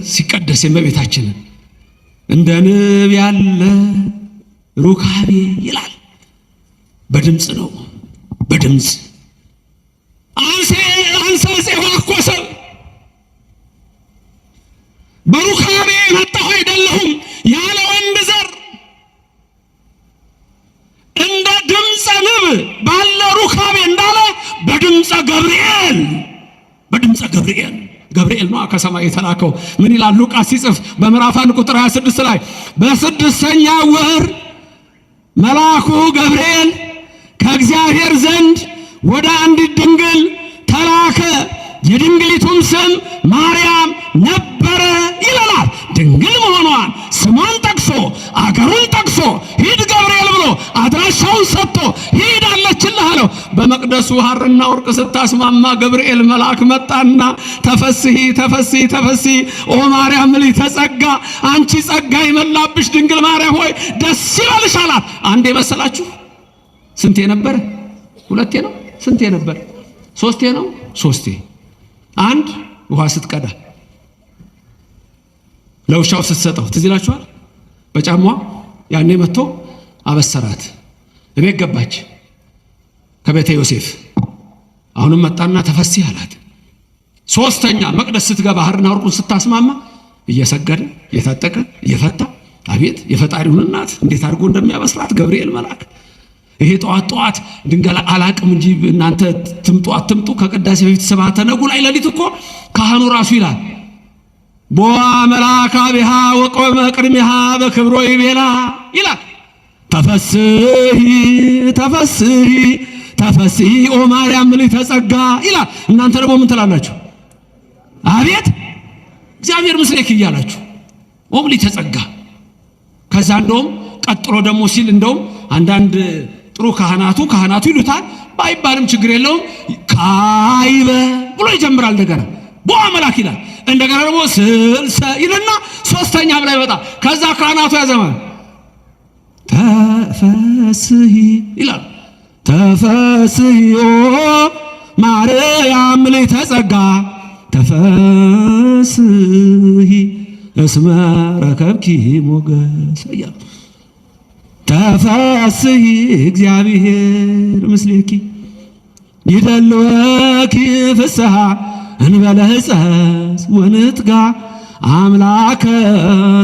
Speaker 1: ሲቀደስ የእመቤታችንን እንደ ንብ ያለ ሩካቤ ይላል። በድምፅ ነው፣ በድምፅ አንሰ ዕፄ ወአኮሰብ በሩካቤ መጣሁ አይደለሁም ያለ ወንድ ዘር እንደ ድምፀ ንብ ባለ ሩካቤ እንዳለ በድምፀ ገብርኤል ነው ከሰማይ የተላከው። ምን ይላል ሉቃስ ሲጽፍ በምዕራፍ 1 ቁጥር 26 ላይ በስድስተኛው ወር መልአኩ ገብርኤል ከእግዚአብሔር ዘንድ ወደ አንዲት ድንግል ተላከ፣ የድንግሊቱም ስም ማርያም ነበረ ይለናል። ድንግል መሆኗን ስሟን ጠቅሶ አገሩን ጠቅሶ ሂድ ገብርኤል ብሎ አድራሻውን ሰጥቶ ሂድ አለችልህ አለው። በመቅደሱ ሐርና ወርቅ ስታስማማ ገብርኤል መልአክ መጣና ተፈስሒ ተፈስሒ ተፈስሒ ኦ ማርያም ልዕልተ ጸጋ አንቺ ጸጋ የሞላብሽ ድንግል ማርያም ሆይ ደስ ይበልሽ አላት። አንዴ መሰላችሁ? ስንቴ ነበር? ሁለቴ ነው? ስንቴ ነበር? ሶስቴ ነው? ሶስቴ። አንድ ውሃ ስትቀዳ ለውሻው ስትሰጠው ትዝ ይላችኋል? በጫማዋ ያኔ መጥቶ አበሰራት። እቤት ገባች ከቤተ ዮሴፍ። አሁንም መጣና ተፈስሒ አላት። ሶስተኛ መቅደስ ስትገባ ሐርና ወርቁን ስታስማማ እየሰገደ እየታጠቀ እየፈታ አቤት የፈጣሪውን እናት እንዴት አድርጎ እንደሚያበስራት ገብርኤል መልአክ ይሄ ጠዋት ድንገላ አላቅም እንጂ እናንተ ትምጡ አትምጡ ከቅዳሴ በፊት ሰባተ ነጉ ላይ ሌሊት እኮ ካህኑ ራሱ ይላል ቦአ መልአከ አቢሃ ወቆመ ቅድሚሃ በክብሮ ይቤላ ይላል። ተፈስሒ ተፈስሒ ተፈስሒ ኦ ማርያም ምልዕተ ጸጋ ይላል። እናንተ ደግሞ ምን ትላላችሁ? አቤት እግዚአብሔር ምስሌኪ እያላችሁ ኦ ምልዕተ ጸጋ። ከዛ እንደውም ቀጥሎ ደግሞ ሲል እንደውም አንዳንድ ጥሩ ካህናቱ ይሉታል ባይባልም ችግር የለውም ካይበ ብሎ ይጀምራል። እንደገና ቦአ መልአክ ይላል። እንደገና ደግሞ ስልሰ ይልና ሶስተኛ ብላ ይወጣ። ከዛ ካህናቱ ያዘማል ተፈስሒ ይላል። ተፈስሒ ኦ ማርያም ምልዕተ ጸጋ ተፈስሒ እስመ ረከብኪ ሞገስ እያሉ ተፈስሒ እግዚአብሔር ምስሌኪ ይደልወኪ ፍስሐ እንበለ ሕፀት ወንትጋ አምላከ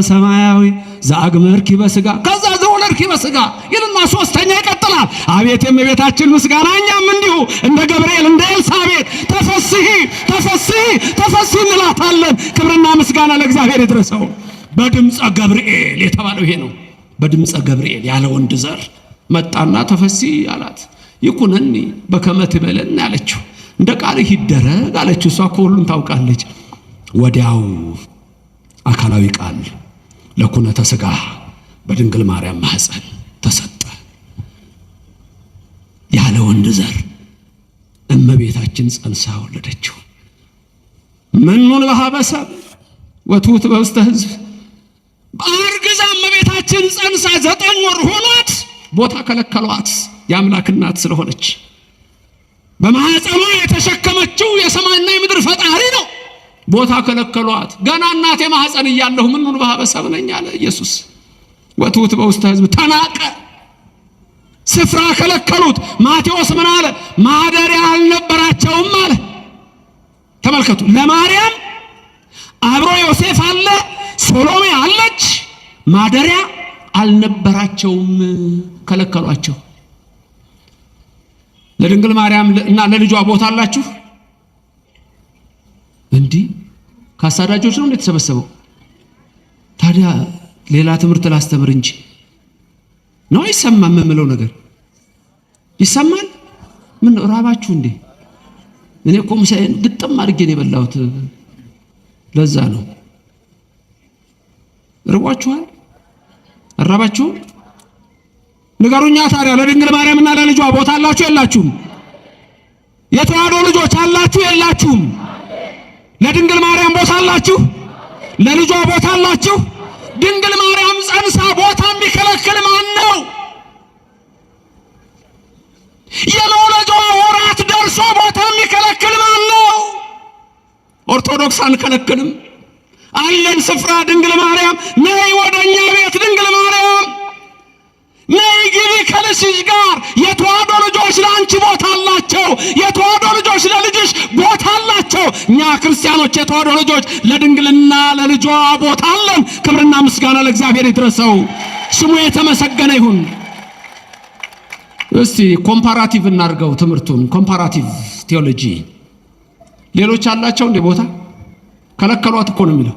Speaker 1: ሰማያዊ ዘአግመርኪ በሥጋ ከዛ ዘወለድኪ በሥጋ ይልና ሶስተኛ ይቀጥላል። አቤት የእመቤታችን ምስጋና እኛም እንዲሁ እንደ ገብርኤል እንደ ኤልሳቤጥ ተፈስሒ ተፈስሒ ተፈስሒ እንላታለን። ክብርና ምስጋና ለእግዚአብሔር ይድረሰው። በድምፀ ገብርኤል የተባለው ይሄ ነው። በድምፀ ገብርኤል ያለ ወንድ ዘር መጣና ተፈስሒ አላት። ይኩነኒ በከመ ትቤለኒ አለችው። እንደ ቃልህ ይደረግ አለችው። እሷ እኮ ሁሉን ታውቃለች። ወዲያው አካላዊ ቃል ለኩነተ ሥጋ በድንግል ማርያም ማኅፀን ተሰጠ። ያለ ወንድ ዘር እመቤታችን ጸንሳ ወለደችው። መኑን በሀበሰብ ወትውት በውስተ ሕዝብ በአርግዛ እመቤታችን ጸንሳ 9 ወር ሆኗት ቦታ ከለከሏት። የአምላክ እናት ስለሆነች በማኅፀኗ የተሸከመችው የሰማይና የምድር ፈጣሪ ነው። ቦታ ከለከሏት። ገና እናቴ ማኅፀን እያለሁ ምኑን በሀበሰብ ነኝ አለ ኢየሱስ። ወትውት በውስተ ሕዝብ ተናቀ። ስፍራ ከለከሉት። ማቴዎስ ምን አለ? ማደሪያ አልነበራቸውም አለ። ተመልከቱ። ለማርያም አብሮ ዮሴፍ አለ፣ ሶሎሜ አለች። ማደሪያ አልነበራቸውም፣ ከለከሏቸው። ለድንግል ማርያም እና ለልጇ ቦታ አላችሁ? እንዲህ ከአሳዳጆች ነው እንደተሰበሰበው። ታዲያ ሌላ ትምህርት ላስተምር እንጂ ነው አይሰማም የምለው ነገር ይሰማል። ምን ራባችሁ እንዴ? እኔ እኮ ምሳዬን ግጥም አድርጌ ነው የበላሁት። ለዛ ነው። ርቧችኋል? አራባችሁ? ንገሩኛ ታዲያ ለድንግል ማርያምና ለልጇ ቦታ አላችሁ የላችሁም? የተዋሕዶ ልጆች አላችሁ የላችሁም? ለድንግል ማርያም ቦታ አላችሁ? ለልጇ ቦታ አላችሁ? ድንግል ማርያም ጸንሳ ቦታ የሚከለክል ማን ነው? የመውለጃዋ ወራት ደርሶ ቦታ የሚከለክል ማን ነው? ኦርቶዶክስ አንከለክልም። አለን ስፍራ። ድንግል ማርያም ነይ ወደኛ ቤት። ድንግል ማርያም ነይ ግቢ ከልጅሽ ጋር። የተዋሕዶ ልጆች ለአንቺ ቦታ አላቸው። የተዋሕዶ ልጆች ለልጅሽ ቦታ አላቸው። እኛ ክርስቲያኖች የተዋሕዶ ልጆች ለድንግልና ለልጇ ቦታ አለን። ክብርና ምስጋና ለእግዚአብሔር ይድረሰው። ስሙ የተመሰገነ ይሁን። እስቲ ኮምፓራቲቭ እናድርገው ትምህርቱን። ኮምፓራቲቭ ቴዎሎጂ ሌሎች አላቸው እንደ ቦታ ከለከሏት እኮ ነው የሚለው።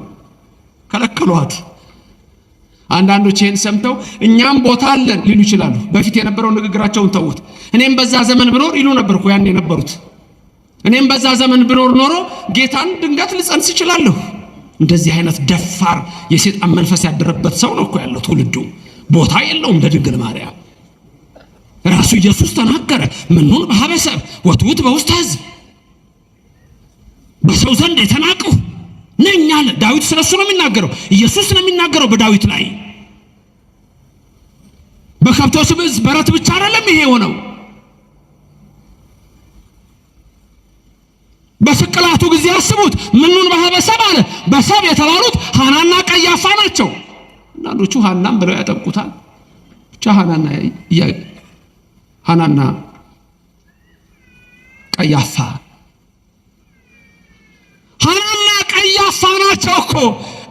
Speaker 1: ከለከሏት። አንዳንዶች ይሄን ሰምተው እኛም ቦታ አለን ሊሉ ይችላሉ። በፊት የነበረው ንግግራቸውን ተውት። እኔም በዛ ዘመን ብኖር ይሉ ነበርኩ ያን የነበሩት። እኔም በዛ ዘመን ብኖር ኖሮ ጌታን ድንገት ልጸንስ ይችላለሁ። እንደዚህ አይነት ደፋር የሰይጣን መንፈስ ያደረበት ሰው ነው እኮ ያለው ትውልዱ። ቦታ የለውም ለድንግል ማርያም። ራሱ ኢየሱስ ተናገረ። ምኑን በሀበሰብ ወትውት በውስተ ሕዝብ በሰው ዘንድ የተናቅሁ ነኝ አለ። ዳዊት ስለሱ ነው የሚናገረው። ኢየሱስ ነው የሚናገረው በዳዊት ላይ። በከብቶች በረት ብቻ አይደለም ይሄ የሆነው። በስቅላቱ ጊዜ አስቡት። ምኑን በሀበሰብ አለ። በሰብ የተባሉት ሐናና ቀያፋ ናቸው። አንዳንዶቹ ሐናም ብለው ያጠብቁታል። ብቻ ሐናና ቀያፋ ሐናና ቀያፋ ናቸው እኮ።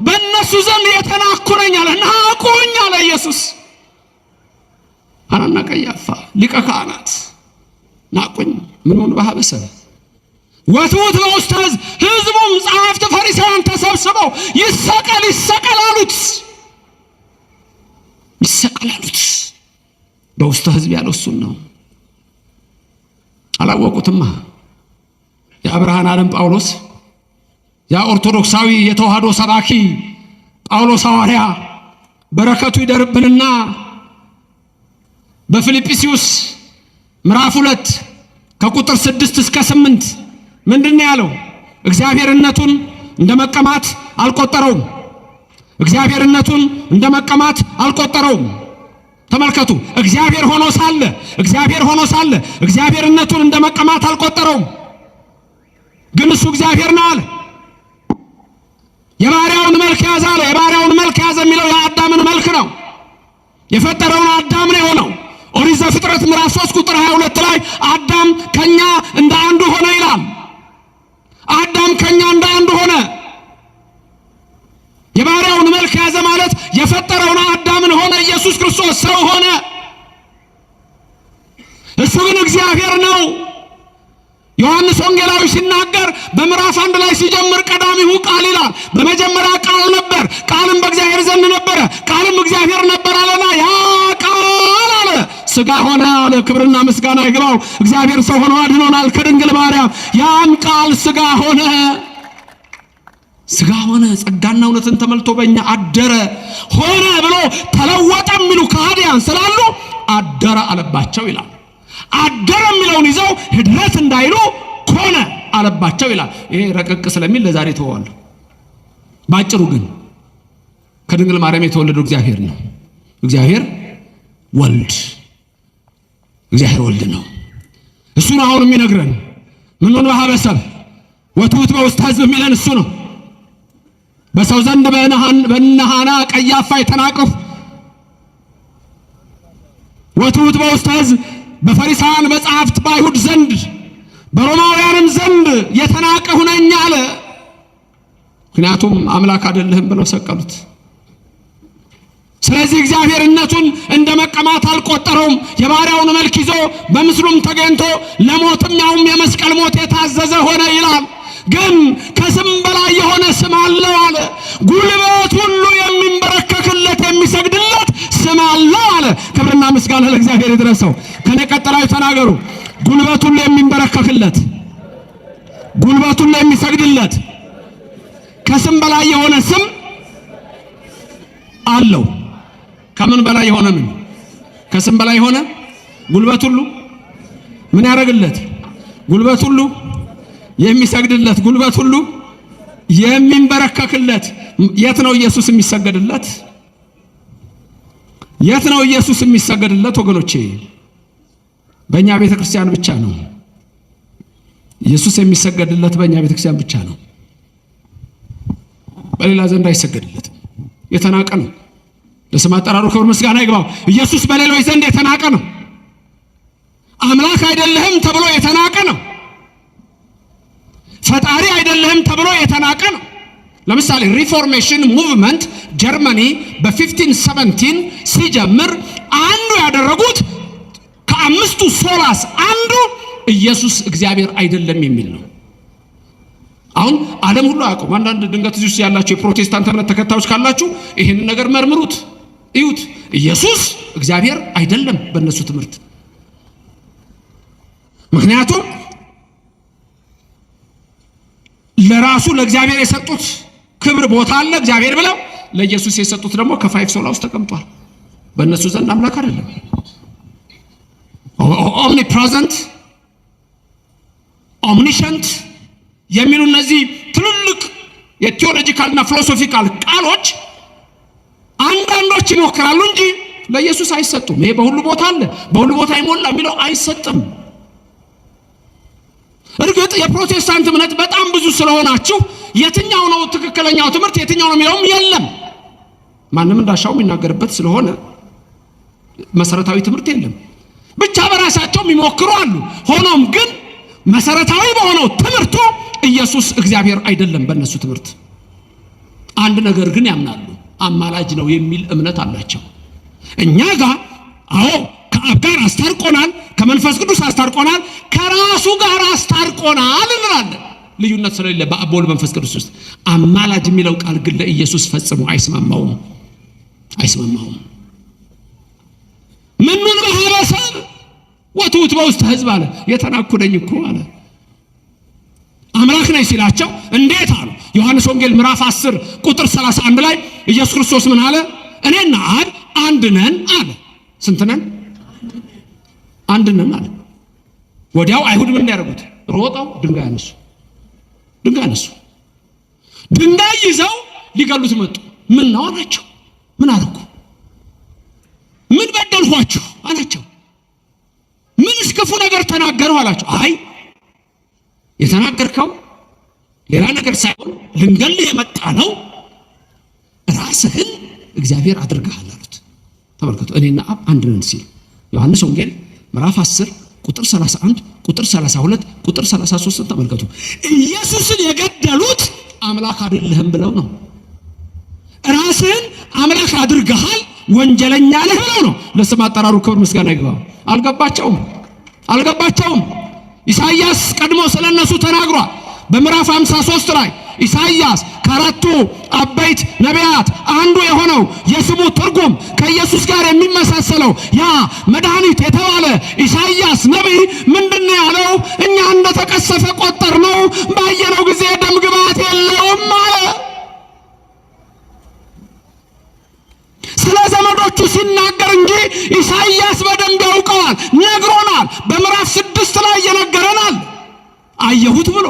Speaker 1: በእነሱ ዘንድ የተናኩ ነኝ አለ። ናቁኝ አለ ኢየሱስ። ሐናና ቀያፋ ሊቀ ካህናት ናቁኝ ምኑን በሐበሰብ ወትውት በውስተ ሕዝብ ሕዝቡም ጸሐፍት ፈሪሳውያን ተሰብስበው ይሰቀል አሉት። በውስተ ሕዝብ ያለው እሱን ነው። አላወቁትማ። የአብርሃን ዓለም ጳውሎስ ያ ኦርቶዶክሳዊ የተዋህዶ ሰባኪ ጳውሎስ ሐዋርያ በረከቱ ይደርብንና በፊልጵስዩስ ምዕራፍ 2 ከቁጥር 6 እስከ 8 ምንድነው ያለው? እግዚአብሔርነቱን እንደመቀማት አልቆጠረውም። እግዚአብሔርነቱን እንደመቀማት አልቆጠረውም። ተመልከቱ። እግዚአብሔር ሆኖ ሳለ እግዚአብሔርነቱን እንደመቀማት አልቆጠረውም። ግን እሱ እግዚአብሔር ነው አለ። የባሪያውን መልክ ያዘ አለ። የባሪያውን መልክ ያዘ የሚለው የአዳምን መልክ ነው። የፈጠረውን አዳም ነው የሆነው። ኦሪት ዘፍጥረት ምዕራፍ 3 ቁጥር 22 ላይ አዳም ከኛ እንደ አንዱ ሆነ ይላል። አዳም ከኛ እንደ አንዱ ሆነ። የባሪያውን መልክ ያዘ ማለት የፈጠረውን አዳምን ሆነ። ኢየሱስ ክርስቶስ ሰው ሆነ። እሱ ግን እግዚአብሔር ነው። ዮሐንስ ወንጌላዊ ሲናገር በምዕራፍ 1 ላይ ሲጀምር ቀዳሚሁ ቃል ይላል። በመጀመሪያ ቃል ነበር፣ ቃልም በእግዚአብሔር ዘንድ ነበረ፣ ቃልም እግዚአብሔር ነበር አለና ያ ቃል አለ ሥጋ ሆነ አለ። ክብርና ምስጋና ይግባው። እግዚአብሔር ሰው ሆኖ አድኖናል ከድንግል ማርያም። ያም ቃል ሥጋ ሆነ፣ ጸጋና እውነትን ተመልቶ በእኛ አደረ። ሆነ ብሎ ተለወጠ የሚሉ ከሃዲያን ስላሉ አደረ አለባቸው ይላል። አደረ የሚለውን ይዘው ህድረት እንዳይሉ ሆነ አለባቸው ይላል። ይሄ ረቀቅ ስለሚል ለዛሬ ተወዋለሁ። ባጭሩ ግን ከድንግል ማርያም የተወለደው እግዚአብሔር ነው። እግዚአብሔር ወልድ ነው። እሱ ነው አሁን የሚነግረን። ምኑን በሐበሰብ ወትውት በውስተ ሕዝብ የሚለን እሱ ነው። በሰው ዘንድ በነሃና ቀያፋ የተናቀሁ ወትውት በውስተ ሕዝብ በፈሪሳውያን በጸሐፍት በአይሁድ ዘንድ በሮማውያንም ዘንድ የተናቀሁ ነኝ አለ። ምክንያቱም አምላክ አይደለህም ብለው ሰቀሉት። ስለዚህ እግዚአብሔርነቱን እንደ መቀማት አልቆጠረውም። የባሪያውን መልክ ይዞ በምስሉም ተገኝቶ ለሞትም ያውም የመስቀል ሞት የታዘዘ ሆነ ይላል። ግን ከስም በላይ የሆነ ስም አለው አለ። ጉልበት ሁሉ የሚንበረከክለት የሚሰግድለት ስም አለው አለ። ክብርና ምስጋና ለእግዚአብሔር ይድረሰው። ከኔ ቀጥላችሁ ተናገሩ። ጉልበት ሁሉ የሚንበረከክለት፣ ጉልበት ሁሉ የሚሰግድለት ከስም በላይ የሆነ ስም አለው። ከምን በላይ የሆነ ምን? ከስም በላይ የሆነ ጉልበት ሁሉ ምን ያደርግለት? ጉልበት ሁሉ የሚሰግድለት፣ ጉልበት ሁሉ የሚንበረከክለት። የት ነው ኢየሱስ የሚሰገድለት? የት ነው ኢየሱስ የሚሰገድለት? ወገኖቼ በእኛ ቤተ ክርስቲያን ብቻ ነው። ኢየሱስ የሚሰገድለት በእኛ ቤተ ክርስቲያን ብቻ ነው። በሌላ ዘንድ አይሰገድለትም። የተናቀ ነው። ለስም አጠራሩ ክብር ምስጋና ይግባው። ኢየሱስ በሌሎች ዘንድ የተናቀ ነው። አምላክ አይደለህም ተብሎ የተናቀ ነው። ፈጣሪ አይደለህም ተብሎ የተናቀ ነው። ለምሳሌ ሪፎርሜሽን ሙቭመንት ጀርመኒ በ1517 ሲጀምር አንዱ ያደረጉት ከአምስቱ ሶላስ አንዱ ኢየሱስ እግዚአብሔር አይደለም የሚል ነው። አሁን ዓለም ሁሉ አያውቁም። አንዳንድ ድንገት እዚህ ውስጥ ያላችሁ የፕሮቴስታንት እምነት ተከታዮች ካላችሁ ይሄንን ነገር መርምሩት፣ እዩት። ኢየሱስ እግዚአብሔር አይደለም በእነሱ ትምህርት። ምክንያቱም ለራሱ ለእግዚአብሔር የሰጡት ክብር ቦታ አለ እግዚአብሔር ብለው፣ ለኢየሱስ የሰጡት ደግሞ ከፋይቭ ሶላ ውስጥ ተቀምጧል። በእነሱ ዘንድ አምላክ አይደለም። ኦምኒ ፕሬዘንት፣ ኦምኒሸንት የሚሉ እነዚህ ትልልቅ የቴዎሎጂካልና ፊሎሶፊካል ቃሎች አንዳንዶች ይሞክራሉ እንጂ ለኢየሱስ አይሰጡም። ይሄ በሁሉ ቦታ አለ፣ በሁሉ ቦታ ይሞላ የሚለው አይሰጥም። እርግጥ የፕሮቴስታንት እምነት በጣም ብዙ ስለሆናችሁ የትኛው ነው ትክክለኛው ትምህርት የትኛው ነው የሚለውም የለም። ማንም እንዳሻው የሚናገርበት ስለሆነ መሰረታዊ ትምህርት የለም። ብቻ በራሳቸው የሚሞክሩ አሉ። ሆኖም ግን መሰረታዊ በሆነው ትምህርቱ ኢየሱስ እግዚአብሔር አይደለም በእነሱ ትምህርት። አንድ ነገር ግን ያምናሉ፣ አማላጅ ነው የሚል እምነት አላቸው። እኛ ጋር አዎ ከአብ ጋር አስታርቆናል፣ ከመንፈስ ቅዱስ አስታርቆናል፣ ከራሱ ጋር አስታርቆናል እንላለን። ልዩነት ስለሌለ በአብ በወልድ መንፈስ ቅዱስ ውስጥ አማላጅ የሚለው ቃል ግን ለኢየሱስ ፈጽሞ አይስማማውም። ምኑን በሀበሰብ ወትውት በውስተ ሕዝብ አለ። የተናኩደኝ እኮ አለ አምላክ ነኝ ሲላቸው እንዴት አሉ። ዮሐንስ ወንጌል ምዕራፍ 10 ቁጥር 31 ላይ ኢየሱስ ክርስቶስ ምን አለ? እኔና አብ አንድ ነን አለ። ስንት ነን? አንድ ነን አለ። ወዲያው አይሁድ ምን ያደርጉት? ሮጠው ድንጋይ አነሱ። ድንጋይ ይዘው ሊገሉት መጡ። ምን ነው አላቸው። ምን አደረኩ? ምን በደልኋችሁ አላቸው። ምንስ ክፉ ነገር ተናገርሁ አላቸው። አይ የተናገርከው ሌላ ነገር ሳይሆን ልንገልህ የመጣ ነው፣ ራስህን እግዚአብሔር አድርገሃል አሉት። ተመልከቱ፣ እኔና አብ አንድ ነን ሲል ዮሐንስ ወንጌል ምዕራፍ 10 ቁጥር 31 ቁጥር 32 ቁጥር 33 ተመልከቱ። ኢየሱስን የገደሉት አምላክ አይደለህም ብለው ነው። ራስህን አምላክ አድርገሃል፣ ወንጀለኛ ነህ ብለው ነው። ለስም አጠራሩ ክብር ምስጋና ይግባው። አልገባቸውም። ኢሳይያስ ቀድሞ ስለነሱ ተናግሯል። በምዕራፍ 53 ላይ ኢሳይያስ ከአራቱ አበይት ነቢያት አንዱ የሆነው የስሙ ትርጉም ከኢየሱስ ጋር የሚመሳሰለው ያ መድኃኒት የተባለ ኢሳይያስ ነቢይ ምንድነው ያለው? እኛ እንደተቀሰፈ ቆጠር ነው፣ ባየነው ጊዜ ደም ግባት የለውም አለ። ስለ ዘመዶቹ ሲናገር እንጂ ኢሳይያስ በደንብ ያውቀዋል፣ ነግሮናል። በምዕራፍ 6 ላይ የነገረናል አየሁት ብሎ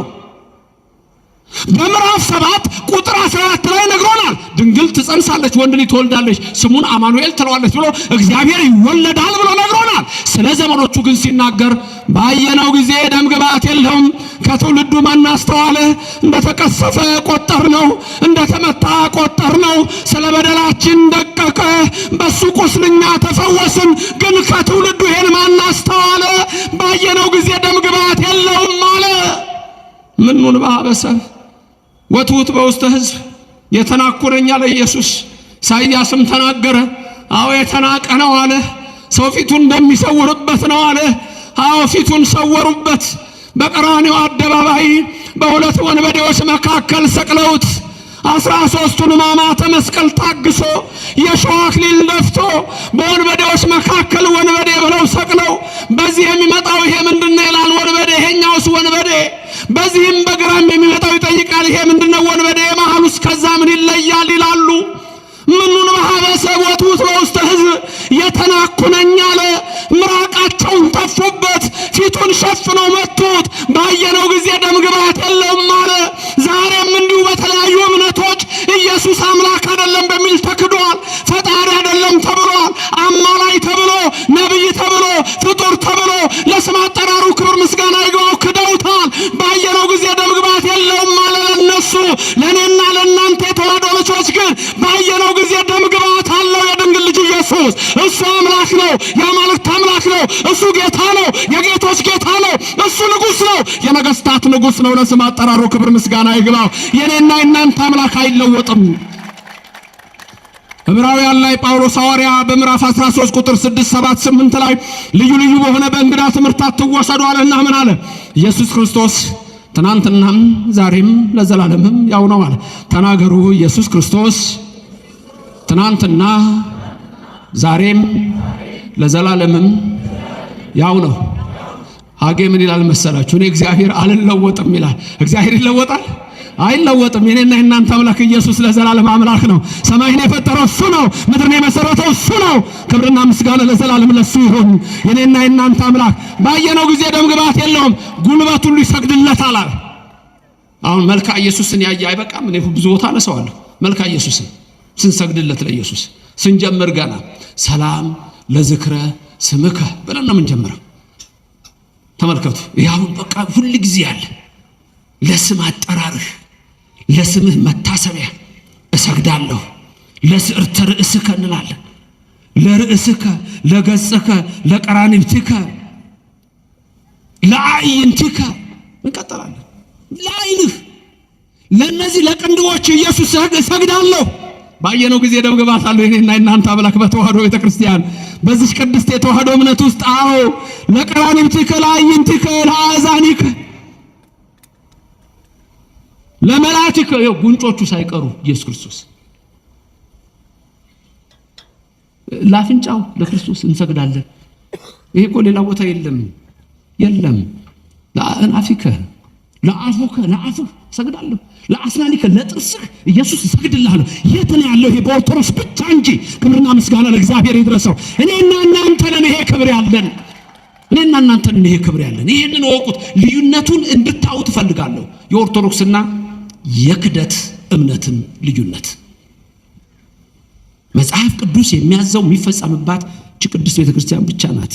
Speaker 1: በምዕራፍ 7 ቁጥር 14 ላይ ነግሮናል። ድንግል ትጸንሳለች፣ ወንድ ልጅ ትወልዳለች፣ ስሙን አማኑኤል ትለዋለች ብሎ እግዚአብሔር ይወለዳል ብሎ ነግሮናል። ስለ ዘመኖቹ ግን ሲናገር ባየነው ጊዜ ደም ግባት የለውም፣ ከትውልዱ ማን አስተዋለ? እንደተቀሰፈ ቆጠር ነው፣ እንደተመታ ቆጠር ነው፣ ስለ በደላችን ደቀቀ፣ በሱ ቁስልኛ ተፈወስን፣ ግን ከትውልዱ ይሄን ማን አስተዋለ? ባየነው ጊዜ ደም ግባት የለውም አለ። ምኑን በሀበሰብ ወትውት በውስተ ሕዝብ የተናኩረኛ ለኢየሱስ ኢሳይያስም ተናገረ። አዎ የተናቀ ነው አለ። ሰው ፊቱን እንደሚሰውርበት ነው አለ። አዎ ፊቱን ሰወሩበት። በቀራንዮ አደባባይ በሁለት ወንበዴዎች መካከል ሰቅለውት 13ቱን ሕማማተ መስቀል ታግሶ የሾህ አክሊል ደፍቶ በወንበዴዎች መካከል ወንበዴ ብለው ሰቅለው በዚህ የሚመጣው ይሄ ምንድነው ይላል ወንበዴ፣ ይሄኛውስ ወንበዴ። በዚህም በግራም የሚመጣው ይጠይቃል፣ ይሄ ምንድነው ወንበዴ፣ መሐሉስ ከዛ ምን ይለያል ይላሉ። ምኑን በሀበሰብ ወትውት በውስተ ሕዝብ የተናኩነኝ አለ። ምራቃቸውን ተፉበት፣ ፊቱን ሸፍነው መቱት። ባየነው ጊዜ ደም ግባት የለውም አለ። ዛሬም እንዲሁ በተለያዩ እምነቶች ኢየሱስ አምላክ አይደለም በሚል ተክዷል። ፈጣሪ አይደለም ተብሏል። አማላይ ተብሎ፣ ነቢይ ተብሎ፣ ፍጡር ተብሎ ለስም አጠራሩ ክብር ምስጋና ይግባው ክደውታል። ባየነው ጊዜ ደም ግባት የለውም አለ ለነሱ። ለእኔና ለእናንተ የተዋሕዶ ልጆች ግን ባየነው ጊዜ ደም ግባት አለው። የድንግል ልጅ ኢየሱስ እሱ አምላክ ነው፣ የአማልክት አምላክ ነው። እሱ ጌታ ነው፣ የጌቶች ጌታ ነው። እሱ ንጉሥ ነው፣ የነገስታት ንጉሥ ነው። ለስም አጠራሩ ክብር ምስጋና ይግባው። የኔና የናንተ አምላክ አይለወጥም። ዕብራውያን ላይ ጳውሎስ ሐዋርያ በምዕራፍ 13 ቁጥር 6 7 8 ላይ ልዩ ልዩ በሆነ በእንግዳ ትምህርት አትወሰዱ አለና ምን አለ? ኢየሱስ ክርስቶስ ትናንትናም ዛሬም ለዘላለምም ያው ነው አለ። ተናገሩ። ኢየሱስ ክርስቶስ ትናንትና ዛሬም ለዘላለምም ያው ነው። ሐጌ ምን ይላል መሰላችሁ? እኔ እግዚአብሔር አልለወጥም ይላል። እግዚአብሔር ይለወጣል? አይለወጥም። የኔና የናንተ አምላክ ኢየሱስ ለዘላለም አምላክ ነው። ሰማይን የፈጠረው እሱ ነው። ምድርን የመሰረተው እሱ ነው። ክብርና ምስጋና ለዘላለም ለሱ ይሁን። የኔና የናንተ አምላክ ባየነው ጊዜ ደም ግባት የለውም፣ ጉልበት ሁሉ ይሰግድለታል አለ። አሁን መልካ ኢየሱስን ያየ አይበቃም? እኔ ብዙ ቦታ አነሳዋለሁ። መልካ ኢየሱስን ስንሰግድለት ለኢየሱስ ስንጀምር ገና ሰላም ለዝክረ ስምከ ብለን ነው የምንጀምረው። ተመልከቱ። ያው በቃ ሁሉ ጊዜ ያለ ለስም አጠራርህ ለስምህ መታሰቢያ እሰግዳለሁ። ለስዕርተ ርእስከ እንላለን። ለርእስከ ለገጽከ ለቀራንብትከ ለአይንትከ እንቀጥላለን። ለአይንህ ለነዚህ ለቅንድቦች ኢየሱስ እሰግዳለሁ። ባየነው ጊዜ ደም ግባት አለው። የኔና የናንተ አምላክ በተዋሕዶ ቤተክርስቲያን በዚህ ቅድስት የተዋህዶ እምነት ውስጥ አዎ ለቀራንብትከ ለአዕይንቲከ ለአእዛኒከ ለመላእክቲከ ጉንጮቹ ሳይቀሩ ኢየሱስ ክርስቶስ ለአፍንጫው ለክርስቶስ እንሰግዳለን። ይሄ እኮ ሌላ ቦታ የለም። ለአናፊከ ለአፉከ ለአፍህ እሰግዳለሁ፣ ለአስናኒከ ለጥርስህ ኢየሱስ እሰግድልሃለሁ። የት ነው ያለው? ይሄ በኦርቶዶክስ ብቻ እንጂ። ክብርና ምስጋና ለእግዚአብሔር ይድረሰው። እኔና እናንተ ነን ይሄ ክብር ያለን። ይሄ ክብር ያለን። ይሄንን ወቁት። ልዩነቱን እንድታውቁ እፈልጋለሁ። የኦርቶዶክስና የክደት እምነትን ልዩነት መጽሐፍ ቅዱስ የሚያዘው የሚፈጸምባት ቅድስት ቤተክርስቲያን ብቻ ናት።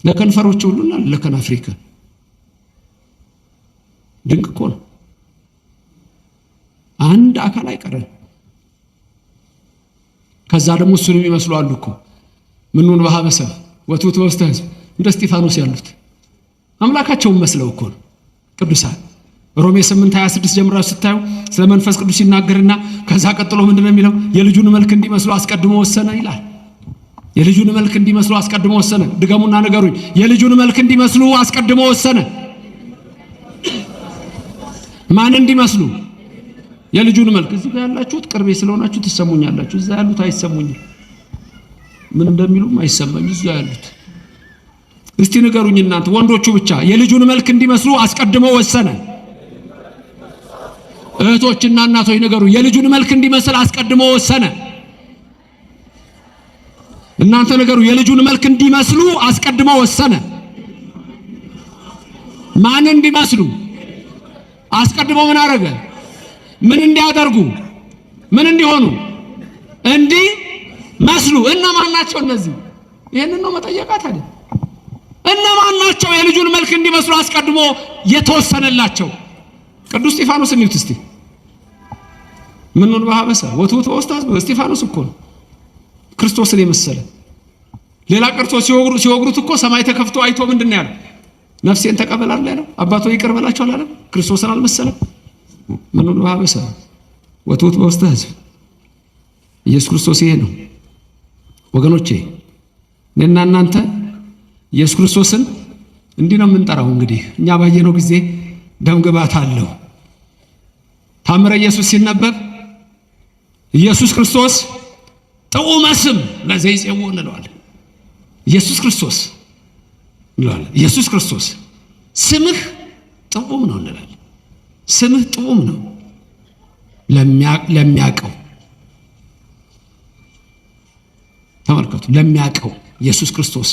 Speaker 1: ለከንፈሮች ሁሉና ለከናፍሪካ ድንቅ እኮ ነው። አንድ አካል አይቀርም። ከዛ ደግሞ እሱን የሚመስሉ አሉ እኮ ምኑን በሀበሰ ወቱት ወስተህ እንደ እስጢፋኖስ ያሉት አምላካቸውን መስለው እኮ ነው ቅዱሳን። ሮሜ 8:26 ጀምራችሁ ስታዩ ስለ መንፈስ ቅዱስ ይናገርና ከዛ ቀጥሎ ምንድነው የሚለው? የልጁን መልክ እንዲመስሉ አስቀድሞ ወሰነ ይላል። የልጁን መልክ እንዲመስሉ አስቀድሞ ወሰነ። ድገሙና ንገሩኝ። የልጁን መልክ እንዲመስሉ አስቀድሞ ወሰነ። ማን እንዲመስሉ? የልጁን መልክ። እዚህ ጋር ያላችሁት ቅርቤ ስለሆናችሁ ትሰሙኛላችሁ። እዛ ያሉት አይሰሙኝም። ምን እንደሚሉም አይሰማኝ። እዛ ያሉት እስቲ ንገሩኝ እናንተ ወንዶቹ ብቻ። የልጁን መልክ እንዲመስሉ አስቀድሞ ወሰነ። እህቶችና እናቶች ንገሩ። የልጁን መልክ እንዲመስል አስቀድሞ ወሰነ። እናንተ ንገሩ። የልጁን መልክ እንዲመስሉ አስቀድሞ ወሰነ። ማን እንዲመስሉ? አስቀድሞ ምን አደረገ? ምን እንዲያደርጉ? ምን እንዲሆኑ? እንዲመስሉ። እነማን ናቸው እነዚህ? ይሄንን ነው መጠየቃት አይደል? እነማን ናቸው የልጁን መልክ እንዲመስሉ አስቀድሞ የተወሰነላቸው? ቅዱስ እስጢፋኖስ እንዩት እስቲ። ምኑን በሀበሰ ወቱት ወስታስ እስጢፋኖስ እኮ ነው ክርስቶስን የመሰለ። ሌላ ቀርቶ ሲወግሩት እኮ ሰማይ ተከፍቶ አይቶ ምንድነው ያለው? ነፍሴን ተቀበላል ያለው። አባቶ ይቅር በላቸው አላለም? ክርስቶስን አልመሰለም? ምኑን በሀበሰ ወቱት ወስታስ ኢየሱስ ክርስቶስ ይሄ ነው ወገኖቼ። እኔና እናንተ ኢየሱስ ክርስቶስን እንዲህ ነው የምንጠራው። እንግዲህ እኛ ባየነው ጊዜ ደምግባት አለው። ታምረ ኢየሱስ ሲነበብ ኢየሱስ ክርስቶስ ጥዑመ ስም ለዘይጼው እንለዋለን። ኢየሱስ ክርስቶስ እንለዋለን። ኢየሱስ ክርስቶስ ስምህ ጥዑም ነው እንላለን። ስምህ ጥዑም ነው ለሚያቀው። ተመልከቱ፣ ለሚያቀው ኢየሱስ ክርስቶስ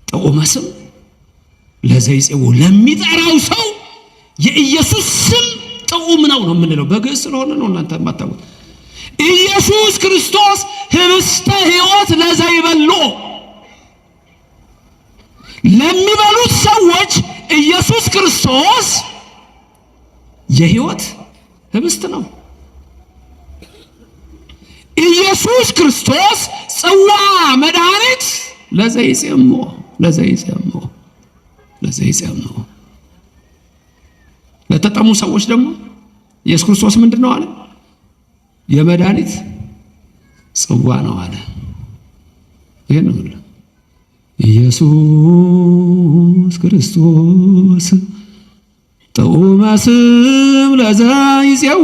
Speaker 1: ጥዑመ ስም ለዘይጼው ለሚጠራው ሰው የኢየሱስ ስም ጥዑም ነው የምንለው። በግዕዝ ስለሆነ ነው እናንተ የማታውቁት። ኢየሱስ ክርስቶስ ህብስተ ሕይወት ለዘይበሉ ለሚበሉት ሰዎች ኢየሱስ ክርስቶስ የሕይወት ህብስት ነው። ኢየሱስ ክርስቶስ ጽዋ መድኃኒት ለዘይጼሞ ለተጠሙ ሰዎች ደግሞ ኢየሱስ ክርስቶስ ምንድነው አለ? የመድኃኒት ጽዋ ነው አለ። ይሄን ነው ኢየሱስ ክርስቶስ ጥዑመ ስም ለዘይጼው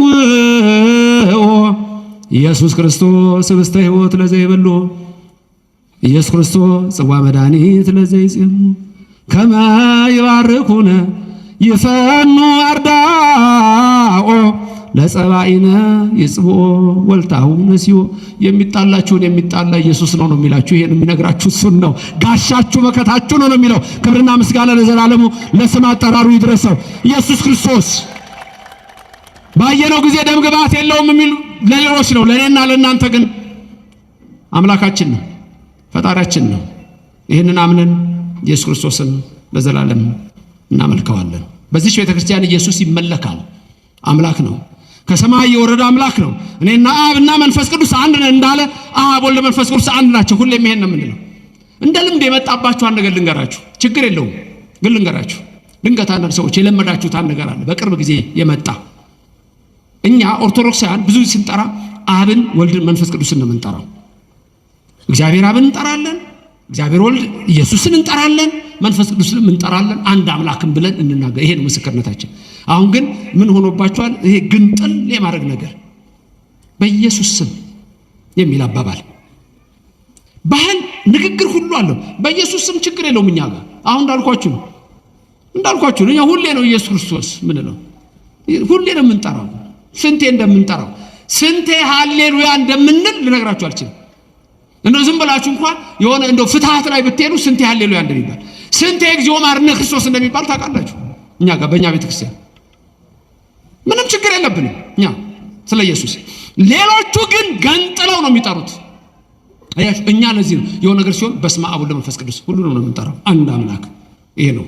Speaker 1: ኢየሱስ ክርስቶስ ህብስተ ሕይወት ለዘይበሉ ኢየሱስ ክርስቶስ ጽዋ መድኃኒት ለዘይጼው ከመ ይባርኩነ ይፈኑ አርዳኦ ለጸባኢነ ይጽብኦ ወልታሁ ነሲዮ። የሚጣላችሁን የሚጣላ ኢየሱስ ነው የሚላችሁ። ይሄን የሚነግራችሁ እሱን ነው። ጋሻችሁ መከታችሁ ነው የሚለው። ክብርና ምስጋና ለዘላለሙ ለስም አጠራሩ ይድረሰው። ኢየሱስ ክርስቶስ ባየነው ጊዜ ደም ግባት የለውም የሚሉ ለሌሎች ነው። ለኔና ለእናንተ ግን አምላካችን ነው፣ ፈጣሪያችን ነው። ይሄንን አምነን ኢየሱስ ክርስቶስን ለዘላለም እናመልከዋለን። በዚህ ቤተክርስቲያን ኢየሱስ ይመለካል። አምላክ ነው። ከሰማይ የወረደ አምላክ ነው። እኔና አብና መንፈስ ቅዱስ አንድ ነን እንዳለ አብ ወልድ መንፈስ ቅዱስ አንድ ናቸው። ሁሌም ይሄን ነው የምንለው። እንደ ልምድ የመጣባችሁ አንድ ነገር ልንገራችሁ። ችግር የለውም ግን ልንገራችሁ። ድንገት አንዳንድ ሰዎች የለመዳችሁት አንድ ነገር አለ፣ በቅርብ ጊዜ የመጣ። እኛ ኦርቶዶክሳውያን ብዙ ስንጠራ አብን ወልድን መንፈስ ቅዱስን ነው የምንጠራው። እግዚአብሔር አብን እንጠራለን፣ እግዚአብሔር ወልድ ኢየሱስን እንጠራለን፣ መንፈስ ቅዱስንም እንጠራለን፣ አንድ አምላክም ብለን እንናገር። ይሄ ነው ምስክርነታችን። አሁን ግን ምን ሆኖባችኋል? ይሄ ግንጥል የማድረግ ነገር በኢየሱስ ስም የሚል አባባል ባህል ንግግር ሁሉ አለው። በኢየሱስ ስም ችግር የለውም እኛ ጋር። አሁን እንዳልኳችሁ እኛ ሁሌ ነው ኢየሱስ ክርስቶስ ምን ነው ሁሌ ነው የምንጠራው። ስንቴ እንደምንጠራው ስንቴ ሃሌሉያ እንደምንል ልነግራችሁ አልችልም። እንደው ዝም ብላችሁ እንኳን የሆነ እንደው ፍትሃት ላይ ብትሄዱ ስንቴ ሃሌሉያ እንደሚባል ስንቴ እግዚኦ ማርነ ክርስቶስ እንደሚባል ታውቃላችሁ። እኛ ጋር በእኛ ቤተክርስቲያን ምንም ችግር የለብንም እኛ ስለ ኢየሱስ። ሌሎቹ ግን ገንጥለው ነው የሚጠሩት። አያችሁ፣ እኛ ለዚህ ነው የሆነ ነገር ሲሆን በስመ አብ ወወልድ ወመንፈስ ቅዱስ ሁሉንም ነው የምንጠራው። አንድ አምላክ። ይሄ ነው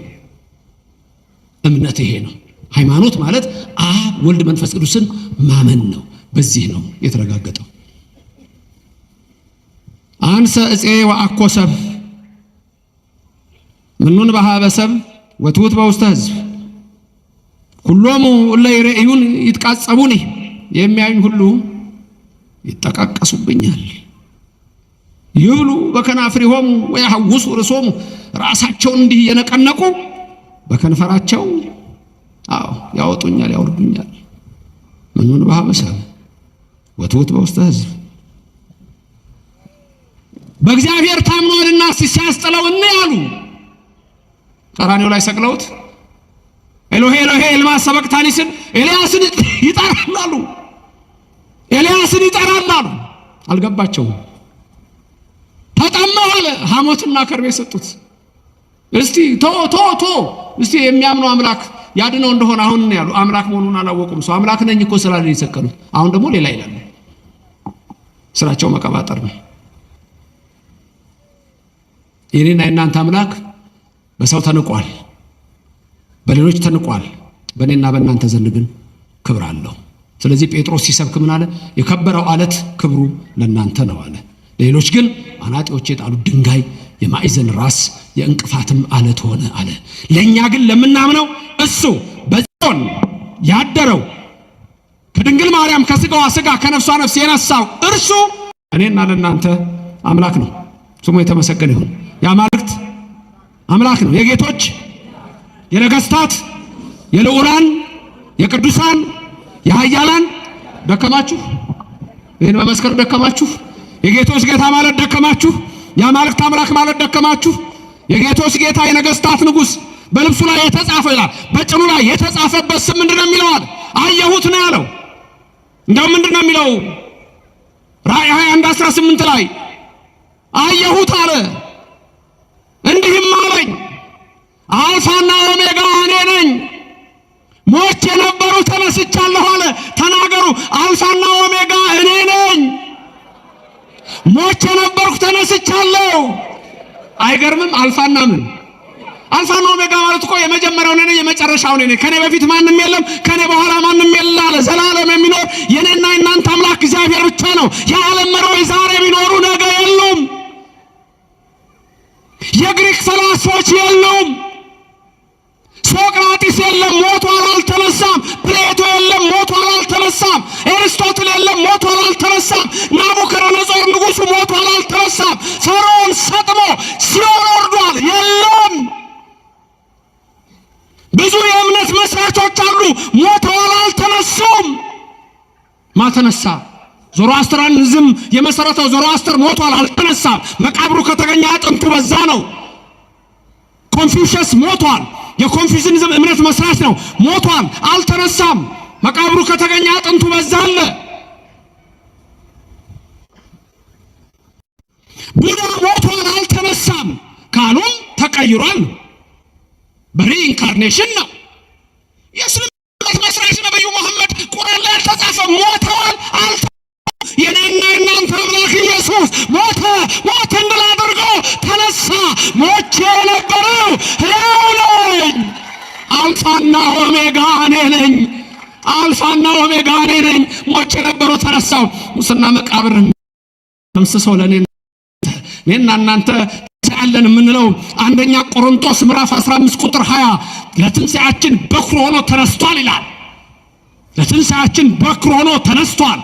Speaker 1: እምነት፣ ይሄ ነው ሃይማኖት ማለት አብ ወልድ መንፈስ ቅዱስን ማመን ነው። በዚህ ነው የተረጋገጠው። አንሰ እፄ ወአኮ ሰብ ምኑን በሀበ ሰብ ወትውት በውስተ ሕዝብ ሁሎሙ እለ ይሬእዩን ይትቃጸቡኒ፣ የሚያዩኝ ሁሉ ይጠቃቀሱብኛል። ይብሉ በከናፍሪሆሙ ወያሐውሱ ርእሶሙ፣ ራሳቸውን እንዲህ የነቀነቁ በከንፈራቸው ያወጡኛል ያወርዱኛል። ምኑን በሀበ ሰብ ወትውት በውስተ ሕዝብ በእግዚአብሔር ታምኗልና ሲያስጥለው ያሉ ቀራንዮ ላይ ሰቅለውት ኤሎሄ ኤሎሄ ኤልማ ሰበቅታኒ ሲል ኤልያስን ይጠራሉ። አልገባቸውም። ተጠማሁ አለ። ሐሞትና ከርቤ ሰጡት። እስቲ ቶ እስቲ የሚያምነው አምላክ ያድነው እንደሆነ አሁን ነው ያሉ። አምላክ መሆኑን አላወቁም። ሰው አምላክ ነኝ እኮ ስላለ ይሰቀሉት። አሁን ደግሞ ሌላ ይላሉ። ስራቸው መቀባጠር ነው። የኔና የእናንተ አምላክ በሰው ተንቋል፣ በሌሎች ተንቋል። በእኔና በእናንተ ዘንድ ግን ክብር አለው። ስለዚህ ጴጥሮስ ሲሰብክ ምን አለ? የከበረው አለት ክብሩ ለእናንተ ነው አለ። ሌሎች ግን አናጢዎች የጣሉት ድንጋይ የማዕዘን ራስ የእንቅፋትም አለት ሆነ አለ። ለእኛ ግን ለምናምነው እሱ በጽዮን ያደረው ከድንግል ማርያም ከስጋዋ ስጋ ከነፍሷ ነፍስ የነሳው እርሱ እኔና ለእናንተ አምላክ ነው። ስሙ የተመሰገነ ይሁን። የአማልክት አምላክ ነው። የጌቶች የነገስታት የልዑላን የቅዱሳን የኃያላን ደከማችሁ። ይህን በመስከር ደከማችሁ። የጌቶች ጌታ ማለት ደከማችሁ። የአማልክት አምላክ ማለት ደከማችሁ። የጌቶች ጌታ የነገስታት ንጉስ በልብሱ ላይ የተጻፈ ይላል። በጭኑ ላይ የተጻፈበት ስም ምንድነው የሚለው? አየሁት ነው ያለው። እንደው ምንድነው የሚለው? ራእይ 21:18 ላይ አየሁት አለ። እንዲህም አለኝ አልፋና ኦሜጋ እኔ ነኝ፣ ሞቼ የነበሩ ተነስቻለሁ አለ። ተናገሩ። አልፋና ኦሜጋ እኔ ነኝ፣ ሞቼ የነበርኩ ተነስቻለሁ። አይገርምም? አልፋና ምን? አልፋና ኦሜጋ ማለት እኮ የመጀመሪያው ነኝ የመጨረሻው ነኝ። ከኔ በፊት ማንም የለም፣ ከኔ በኋላ ማንም የለም አለ። ዘላለም የሚኖር የኔና የናንተ አምላክ እግዚአብሔር ብቻ ነው። የዓለም መሪዎች ዛሬ ቢኖሩ ነገ የሉም። የግሪክ ፈላስፎች የሉም። ሶቅራጢስ የለም፣ ሞቷል አልተነሳም። ፕሌቶ የለም፣ ሞቷል አልተነሳም። ኤርስቶትል የለም፣ ሞቷል አልተነሳም። ናቡከደነጾር ንጉሱ ሞቷል አልተነሳም። ፈርዖን ሰጥሞ ሲኦል ወርዷል፣ የለም። ብዙ የእምነት መስራቾች አሉ፣ ሞተዋል አልተነሱም። ማተነሳ ዞሮአስትራኒዝም የመሰረተው ዞሮአስትር ሞቷል አልተነሳም። መቃብሩ ከተገኘ አጥንቱ በዛ ነው። ኮንፊውሸስ ሞቷል፣ የኮንፊውሽኒዝም እምነት መስራች ነው። ሞቷል አልተነሳም። መቃብሩ ከተገኘ አጥንቱ በዛ አለ። ቡዳ ሞቷል አልተነሳም ካሉም ተቀይሯል። በሪኢንካርኔሽን ነው። የእስልምና መስራች ነብዩ መሐመድ ቁርአን ላይ ተጻፈ። ሞተዋል አልተነሳም። የኔና የናንተ አምላክ ኢየሱስ ሞተ እንድል አድርጎ ተነሳ። ሞቼ የነበረው ሕያው ነኝ። አልፋና ኦሜጋ እኔ ነኝ። አልፋና ኦሜጋ እኔ ነኝ። ሞቼ የነበረው ተነሳው። ሙስና መቃብር ተምስሰው ለኔና እናንተ ያለን የምንለው አንደኛ ቆሮንቶስ ምዕራፍ 15 ቁጥር 20 ለትንሣኤያችን በኩር ሆኖ ተነስቷል ይላል። ለትንሣኤያችን በኩር ሆኖ ተነስቷል።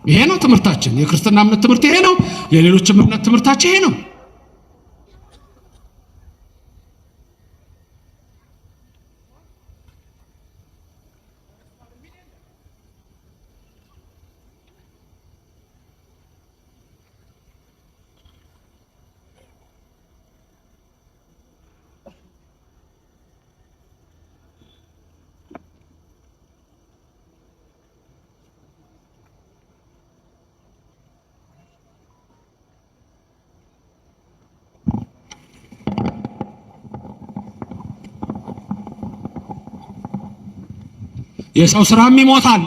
Speaker 1: ይሄ ነው ትምህርታችን። የክርስትና እምነት ትምህርት ይሄ ነው። የሌሎችም እምነት ትምህርታቸው ይሄ ነው። የሰው ስራም ይሞታል፣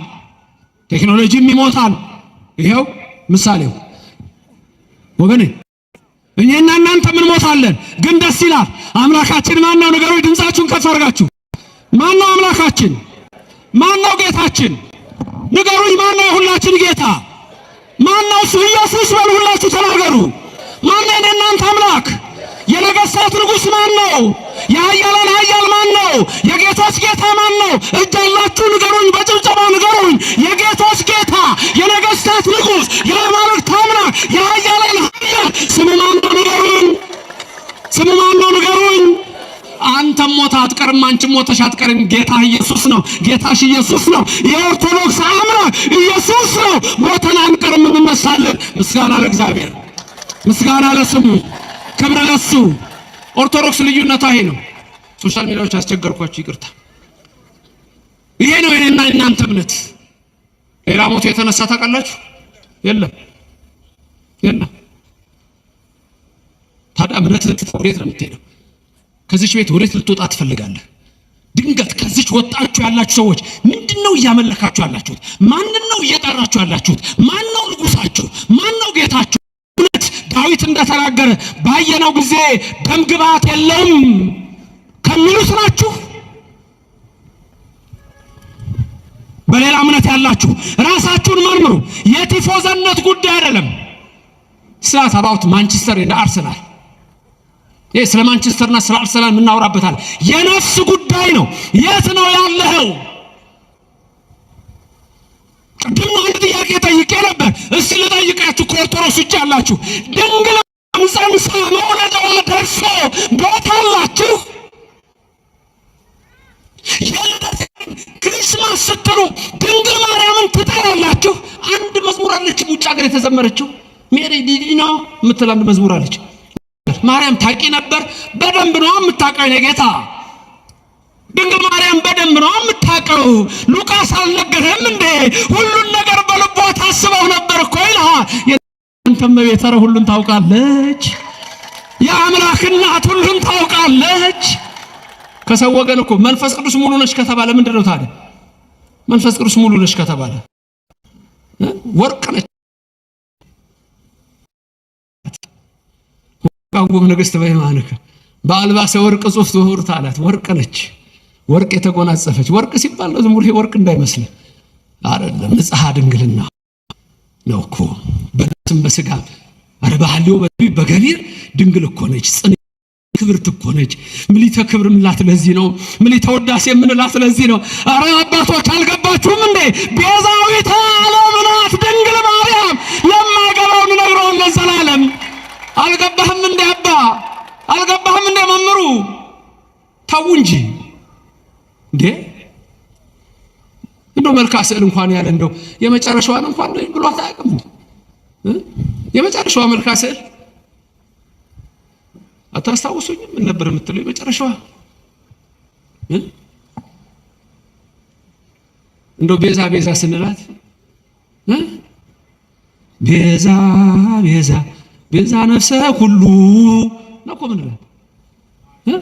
Speaker 1: ቴክኖሎጂም ይሞታል። ይሄው ምሳሌው ወገኔ፣ እኛና እናንተ ምን ሞታለን፣ ግን ደስ ይላል። አምላካችን ማን ነው? ንገሩኝ፣ ድምጻችሁን ከፍ አድርጋችሁ። ማን ነው አምላካችን? ማን ነው ጌታችን? ንገሩኝ፣ ማን ነው የሁላችን ጌታ? ማን ነው እሱ? ኢየሱስ በሉ፣ ሁላችሁ ተናገሩ። ማን ነው የእናንተ አምላክ? የነገሥታት ንጉሥ ማን ነው? የኃያላን ኃያል ማን ነው? የጌቶች ጌታ ማን ነው? እጅ ያላችሁ ንገሩኝ፣ በጭብጨባ ንገሩኝ። የጌቶች ጌታ፣ የነገሥታት ንጉሥ፣ የአማልክት አምላክ፣ የኃያላን ኃያል ስሙ ማን ነው? ንገሩኝ። ስሙ ማን ነው? ንገሩኝ። አንተም ሞታ አትቀርም፣ አንቺም ሞተሽ አትቀርም። ጌታ ኢየሱስ ነው። ጌታሽ ኢየሱስ ነው። የኦርቶዶክስ አምላክ ኢየሱስ ነው። ሞተን አንቀርም፣ እንነሳለን። ምስጋና ለእግዚአብሔር፣ ምስጋና ለስሙ፣ ክብር ለሱ። ኦርቶዶክስ ልዩነቷ ይሄ ነው። ሶሻል ሚዲያዎች አስቸገርኳችሁ፣ ይቅርታ። ይሄ ነው የኔና የእናንተ እምነት። ሌላ ሞቶ የተነሳ ታውቃላችሁ? የለም፣ የለም። ታዲያ እምነት ወዴት ነው የምትሄደው? ከዚች ቤት ወዴት ልትወጣ ትፈልጋለህ? ድንገት ከዚች ወጣችሁ ያላችሁ ሰዎች ምንድነው እያመለካችሁ ያላችሁት? ማንን ነው እየጠራችሁ ያላችሁት? ማን ነው ንጉሳችሁ? ማን ነው ጌታችሁ? ዳዊት እንደተናገረ ባየነው ጊዜ ደም ግባት የለም ከሚሉት ናችሁ? በሌላ እምነት ያላችሁ ራሳችሁን መርምሩ። የቲፎዘነት ጉዳይ አይደለም። ስላት አባውት ማንቸስተር እንደ አርሰናል፣ ይሄ ስለ ማንቸስተርና ስለ አርሰናል የምናወራበታል። የነፍስ ጉዳይ ነው። የት ነው ያለኸው? ቅድም አንድ ጥያቄ ጠይቄ ነበር። እስቲ ልጠይቃችሁ፣ ከኦርቶዶክስ ውጭ ያላችሁ ድንግል ጸንሳ መውለዷ ደርሶ ቦታ አላችሁ? የልደት ክሪስማስ ስትሉ ድንግል ማርያምን ትጠራላችሁ? አንድ መዝሙር አለች ውጭ ሀገር የተዘመረችው ሜሪ ዲዲና የምትል አንድ መዝሙር አለች። ማርያም ታውቂ ነበር? በደንብ ነው የምታውቀው የጌታ ድንግል ማርያም በደንብ ነው የምታውቀው። ሉቃስ አልነገረህም እንዴ? ሁሉን ነገር በልቧ ታስበው ነበር እኮ ይልሃል። የእናንተም እመቤት ኧረ ሁሉን ታውቃለች። የአምላክ እናት ሁሉን ታውቃለች። ከሰው ወገን እኮ መንፈስ ቅዱስ ሙሉ ነሽ ከተባለ ምንድን ነው ታዲያ? መንፈስ ቅዱስ ሙሉ ነሽ ከተባለ ወርቅ ነች። ወርቃው ንግሥት በየማንከ በአልባሰ ወርቅ ጽፍት ወርት አላት። ወርቅ ነች። ወርቅ የተጎናጸፈች። ወርቅ ሲባል ዝም ብሎ ወርቅ እንዳይመስል አይደለም፣ ንጽሐ ድንግልና ነው እኮ በነፍስም በስጋ አረ ባህልው በገቢር ድንግል እኮ ነች። ጽን ክብርት እኮ ነች። ምሊተ ክብር ምላት ለዚህ ነው። ምሊተ ውዳሴ የምንላት ለዚህ ነው። አረ አባቶች አልገባችሁም እንዴ? ቤዛዊተ ዓለም ናት ድንግል ማርያም። ለማገባው ነግረው ለዘላለም አልገባህም እንዴ አባ? አልገባህም እንዴ መምሩ? ተው እንጂ እንዴ! እንደው መልካ ስዕል እንኳን ያለ እንደው የመጨረሻዋን እንኳን ብሎ አታውቅም። የመጨረሻዋ መልካ ስዕል አታስታውሱኝም? ምን ነበር የምትለው የመጨረሻዋ? እንደው ቤዛ ቤዛ ስንላት ቤዛ ቤዛ ቤዛ ነፍሰ ሁሉ ነው ምን ነው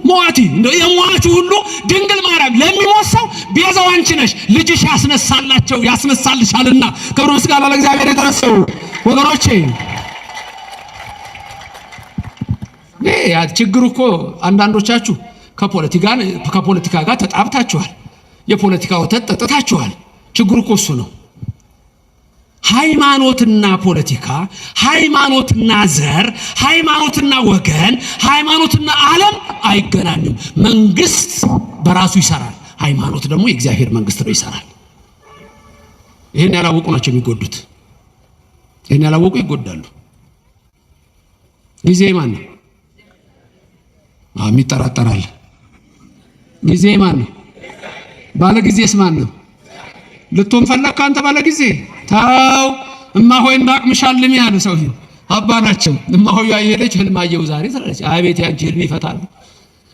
Speaker 1: ሞአቲ እንደው የሞአቲ ሁሉ ድንግል ማርያም ለሚሞት ሰው ቤዛው አንቺ ነሽ። ልጅሽ ያስነሳልሻልና ክብር ምስጋና ለእግዚአብሔር ይድረሰው። ወገኖቼ ያ ችግሩ እኮ አንዳንዶቻችሁ ከፖለቲካ ጋር ተጣብታችኋል። የፖለቲካ ወተት ጠጥታችኋል። ችግሩ እኮ እሱ ነው። ሃይማኖትና ፖለቲካ፣ ሃይማኖትና ዘር፣ ሃይማኖትና ወገን፣ ሃይማኖትና ዓለም አይገናኙም። መንግስት በራሱ ይሰራል፣ ሃይማኖት ደግሞ የእግዚአብሔር መንግስት ነው ይሰራል። ይሄን ያላወቁ ናቸው የሚጎዱት። ይህን ያላወቁ ይጎዳሉ። ጊዜ ማን ነው? ይጠራጠራል። ጊዜ ማን ነው? ባለ ጊዜስ ማን ነው? ልትሆን ፈለግክ አንተ ባለ ጊዜ? ታው እማሆይ እንዳቅምሻልም ያለ ሰው አባ ናቸው። እማሆይ ያየለች ህልም አየሁ ዛሬ ትላለች። አቤት ያንቺ ህልም ይፈታል።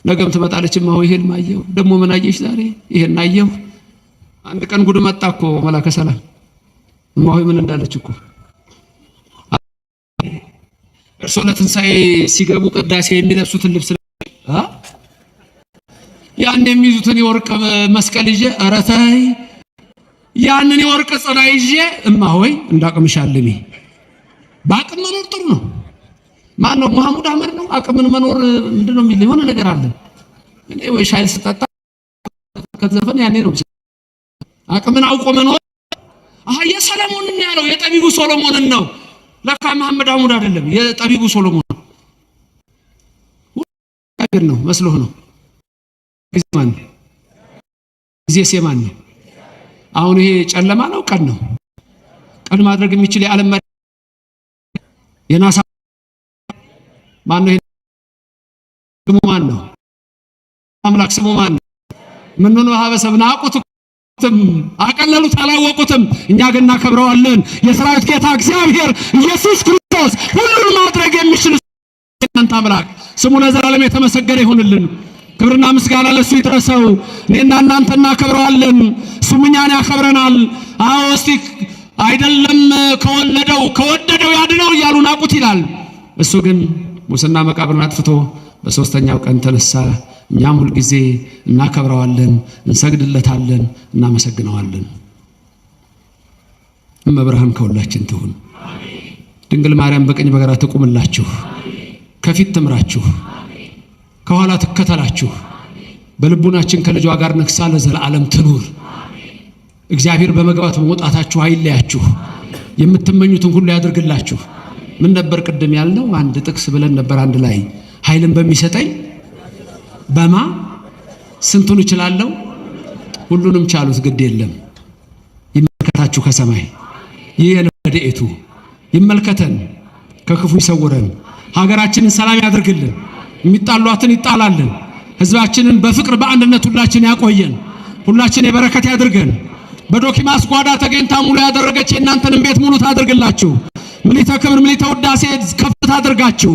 Speaker 1: ነገም ትመጣለች። እማሆይ ህልም አየሁ። ደግሞ ምን አየሽ ዛሬ? ይሄን አየሁ። አንድ ቀን ጉድ መጣ እኮ መላከ ሰላም። እማሆይ ምን እንዳለች እኮ እርሶ ለትንሣኤ ሲገቡ ቅዳሴ የሚለብሱትን ልብስ ያን የሚይዙትን የወርቅ መስቀል ይዤ ኧረ ተይ ያንን የወርቅ ጽና ይዤ እማሆይ እንዳቅምሻልኝ። በአቅም መኖር ጥሩ ነው። ማን ነው? መሐሙድ አህመድ ነው። አቅምን መኖር ምንድነው የሚል የሆነ ነገር አለ። እኔ ወይ ሻይ ስጠጣ ከዘፈን ያኔ ነው አቅምን አውቆ መኖር። የሰለሞንን ያለው የጠቢቡ ሶሎሞንን ነው። ለካ መሐመድ አህመድ አይደለም፣ የጠቢቡ ሶሎሞን ነው መስሎህ ነው። ጊዜ ማን ነው? ጊዜስ የማን ነው? አሁን ይሄ ጨለማ ነው ቀን ነው? ቀን ማድረግ የሚችል የዓለም የናሳ ማን ነው? ስሙ ማን ነው? አምላክ ስሙ ማን ነው? ምን ነው ሀበሰብና አቁትም አቀለሉት አላወቁትም። እኛ ግን እናከብረዋለን። የሰራዊት ጌታ እግዚአብሔር ኢየሱስ ክርስቶስ ሁሉን ማድረግ የሚችል እናንተ አምላክ ስሙ ለዘላለም የተመሰገነ ይሁንልን። ክብርና ምስጋና ለሱ ይድረሰው። እኔና እናንተ እናከብረዋለን፣ እሱም እኛን ያከብረናል። አዎ እስቲ አይደለም ከወደደው ያድነው እያሉ ናቁት ይላል። እሱ ግን ሙስና መቃብርን አጥፍቶ በሶስተኛው ቀን ተነሳ። እኛም ሁል ጊዜ እናከብረዋለን፣ እንሰግድለታለን፣ እናመሰግነዋለን። እመብርሃን ከሁላችን ትሁን። ድንግል ማርያም በቀኝ በግራ ትቁምላችሁ፣ ከፊት ትምራችሁ፣ ከኋላ ትከተላችሁ። በልቡናችን ከልጇ ጋር ነግሳ ለዘላለም ትኑር። እግዚአብሔር በመግባት በመውጣታችሁ አይለያችሁ፣ የምትመኙትን ሁሉ ያድርግላችሁ። ምን ነበር ቅድም ያልነው? አንድ ጥቅስ ብለን ነበር አንድ ላይ ኃይልን በሚሰጠኝ በማ ስንቱን እችላለሁ? ሁሉንም ቻሉት። ግድ የለም ይመልከታችሁ ከሰማይ ይህ ረድኤቱ ይመልከተን፣ ከክፉ ይሰውረን፣ ሀገራችንን ሰላም ያድርግልን፣ የሚጣሏትን ይጣላልን፣ ህዝባችንን በፍቅር በአንድነት ሁላችን ያቆየን፣ ሁላችን የበረከት ያድርገን። በዶኪማስ ጓዳ ተገኝታ ሙሉ ያደረገች የእናንተንም ቤት ሙሉ ታድርግላችሁ። ምልዕተ ክብር ምልዕተ ውዳሴ ከፍ ታድርጋችሁ።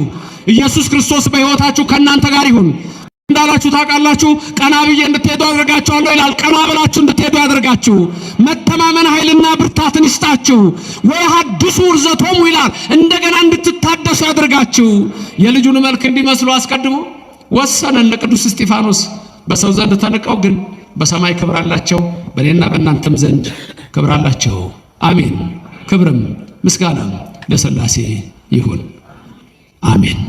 Speaker 1: ኢየሱስ ክርስቶስ በሕይወታችሁ ከእናንተ ጋር ይሁን። እንዳላችሁ ታውቃላችሁ። ቀና ብዬ እንድትሄዱ አድርጋችኋለሁ ይላል። ቀና ብላችሁ እንድትሄዱ ያደርጋችሁ። መተማመን ኃይልና ብርታትን ይስጣችሁ። ወይሐድሱ ውርዘቶሙ ይላል። እንደገና እንድትታደሱ ያደርጋችሁ። የልጁን መልክ እንዲመስሉ አስቀድሞ ወሰነ። እነ ቅዱስ እስጢፋኖስ በሰው ዘንድ ተንቀው ግን በሰማይ ክብር አላቸው። በእኔና በእናንተም ዘንድ ክብር አላቸው። አሜን። ክብርም ምስጋናም ለሥላሴ ይሁን። አሜን።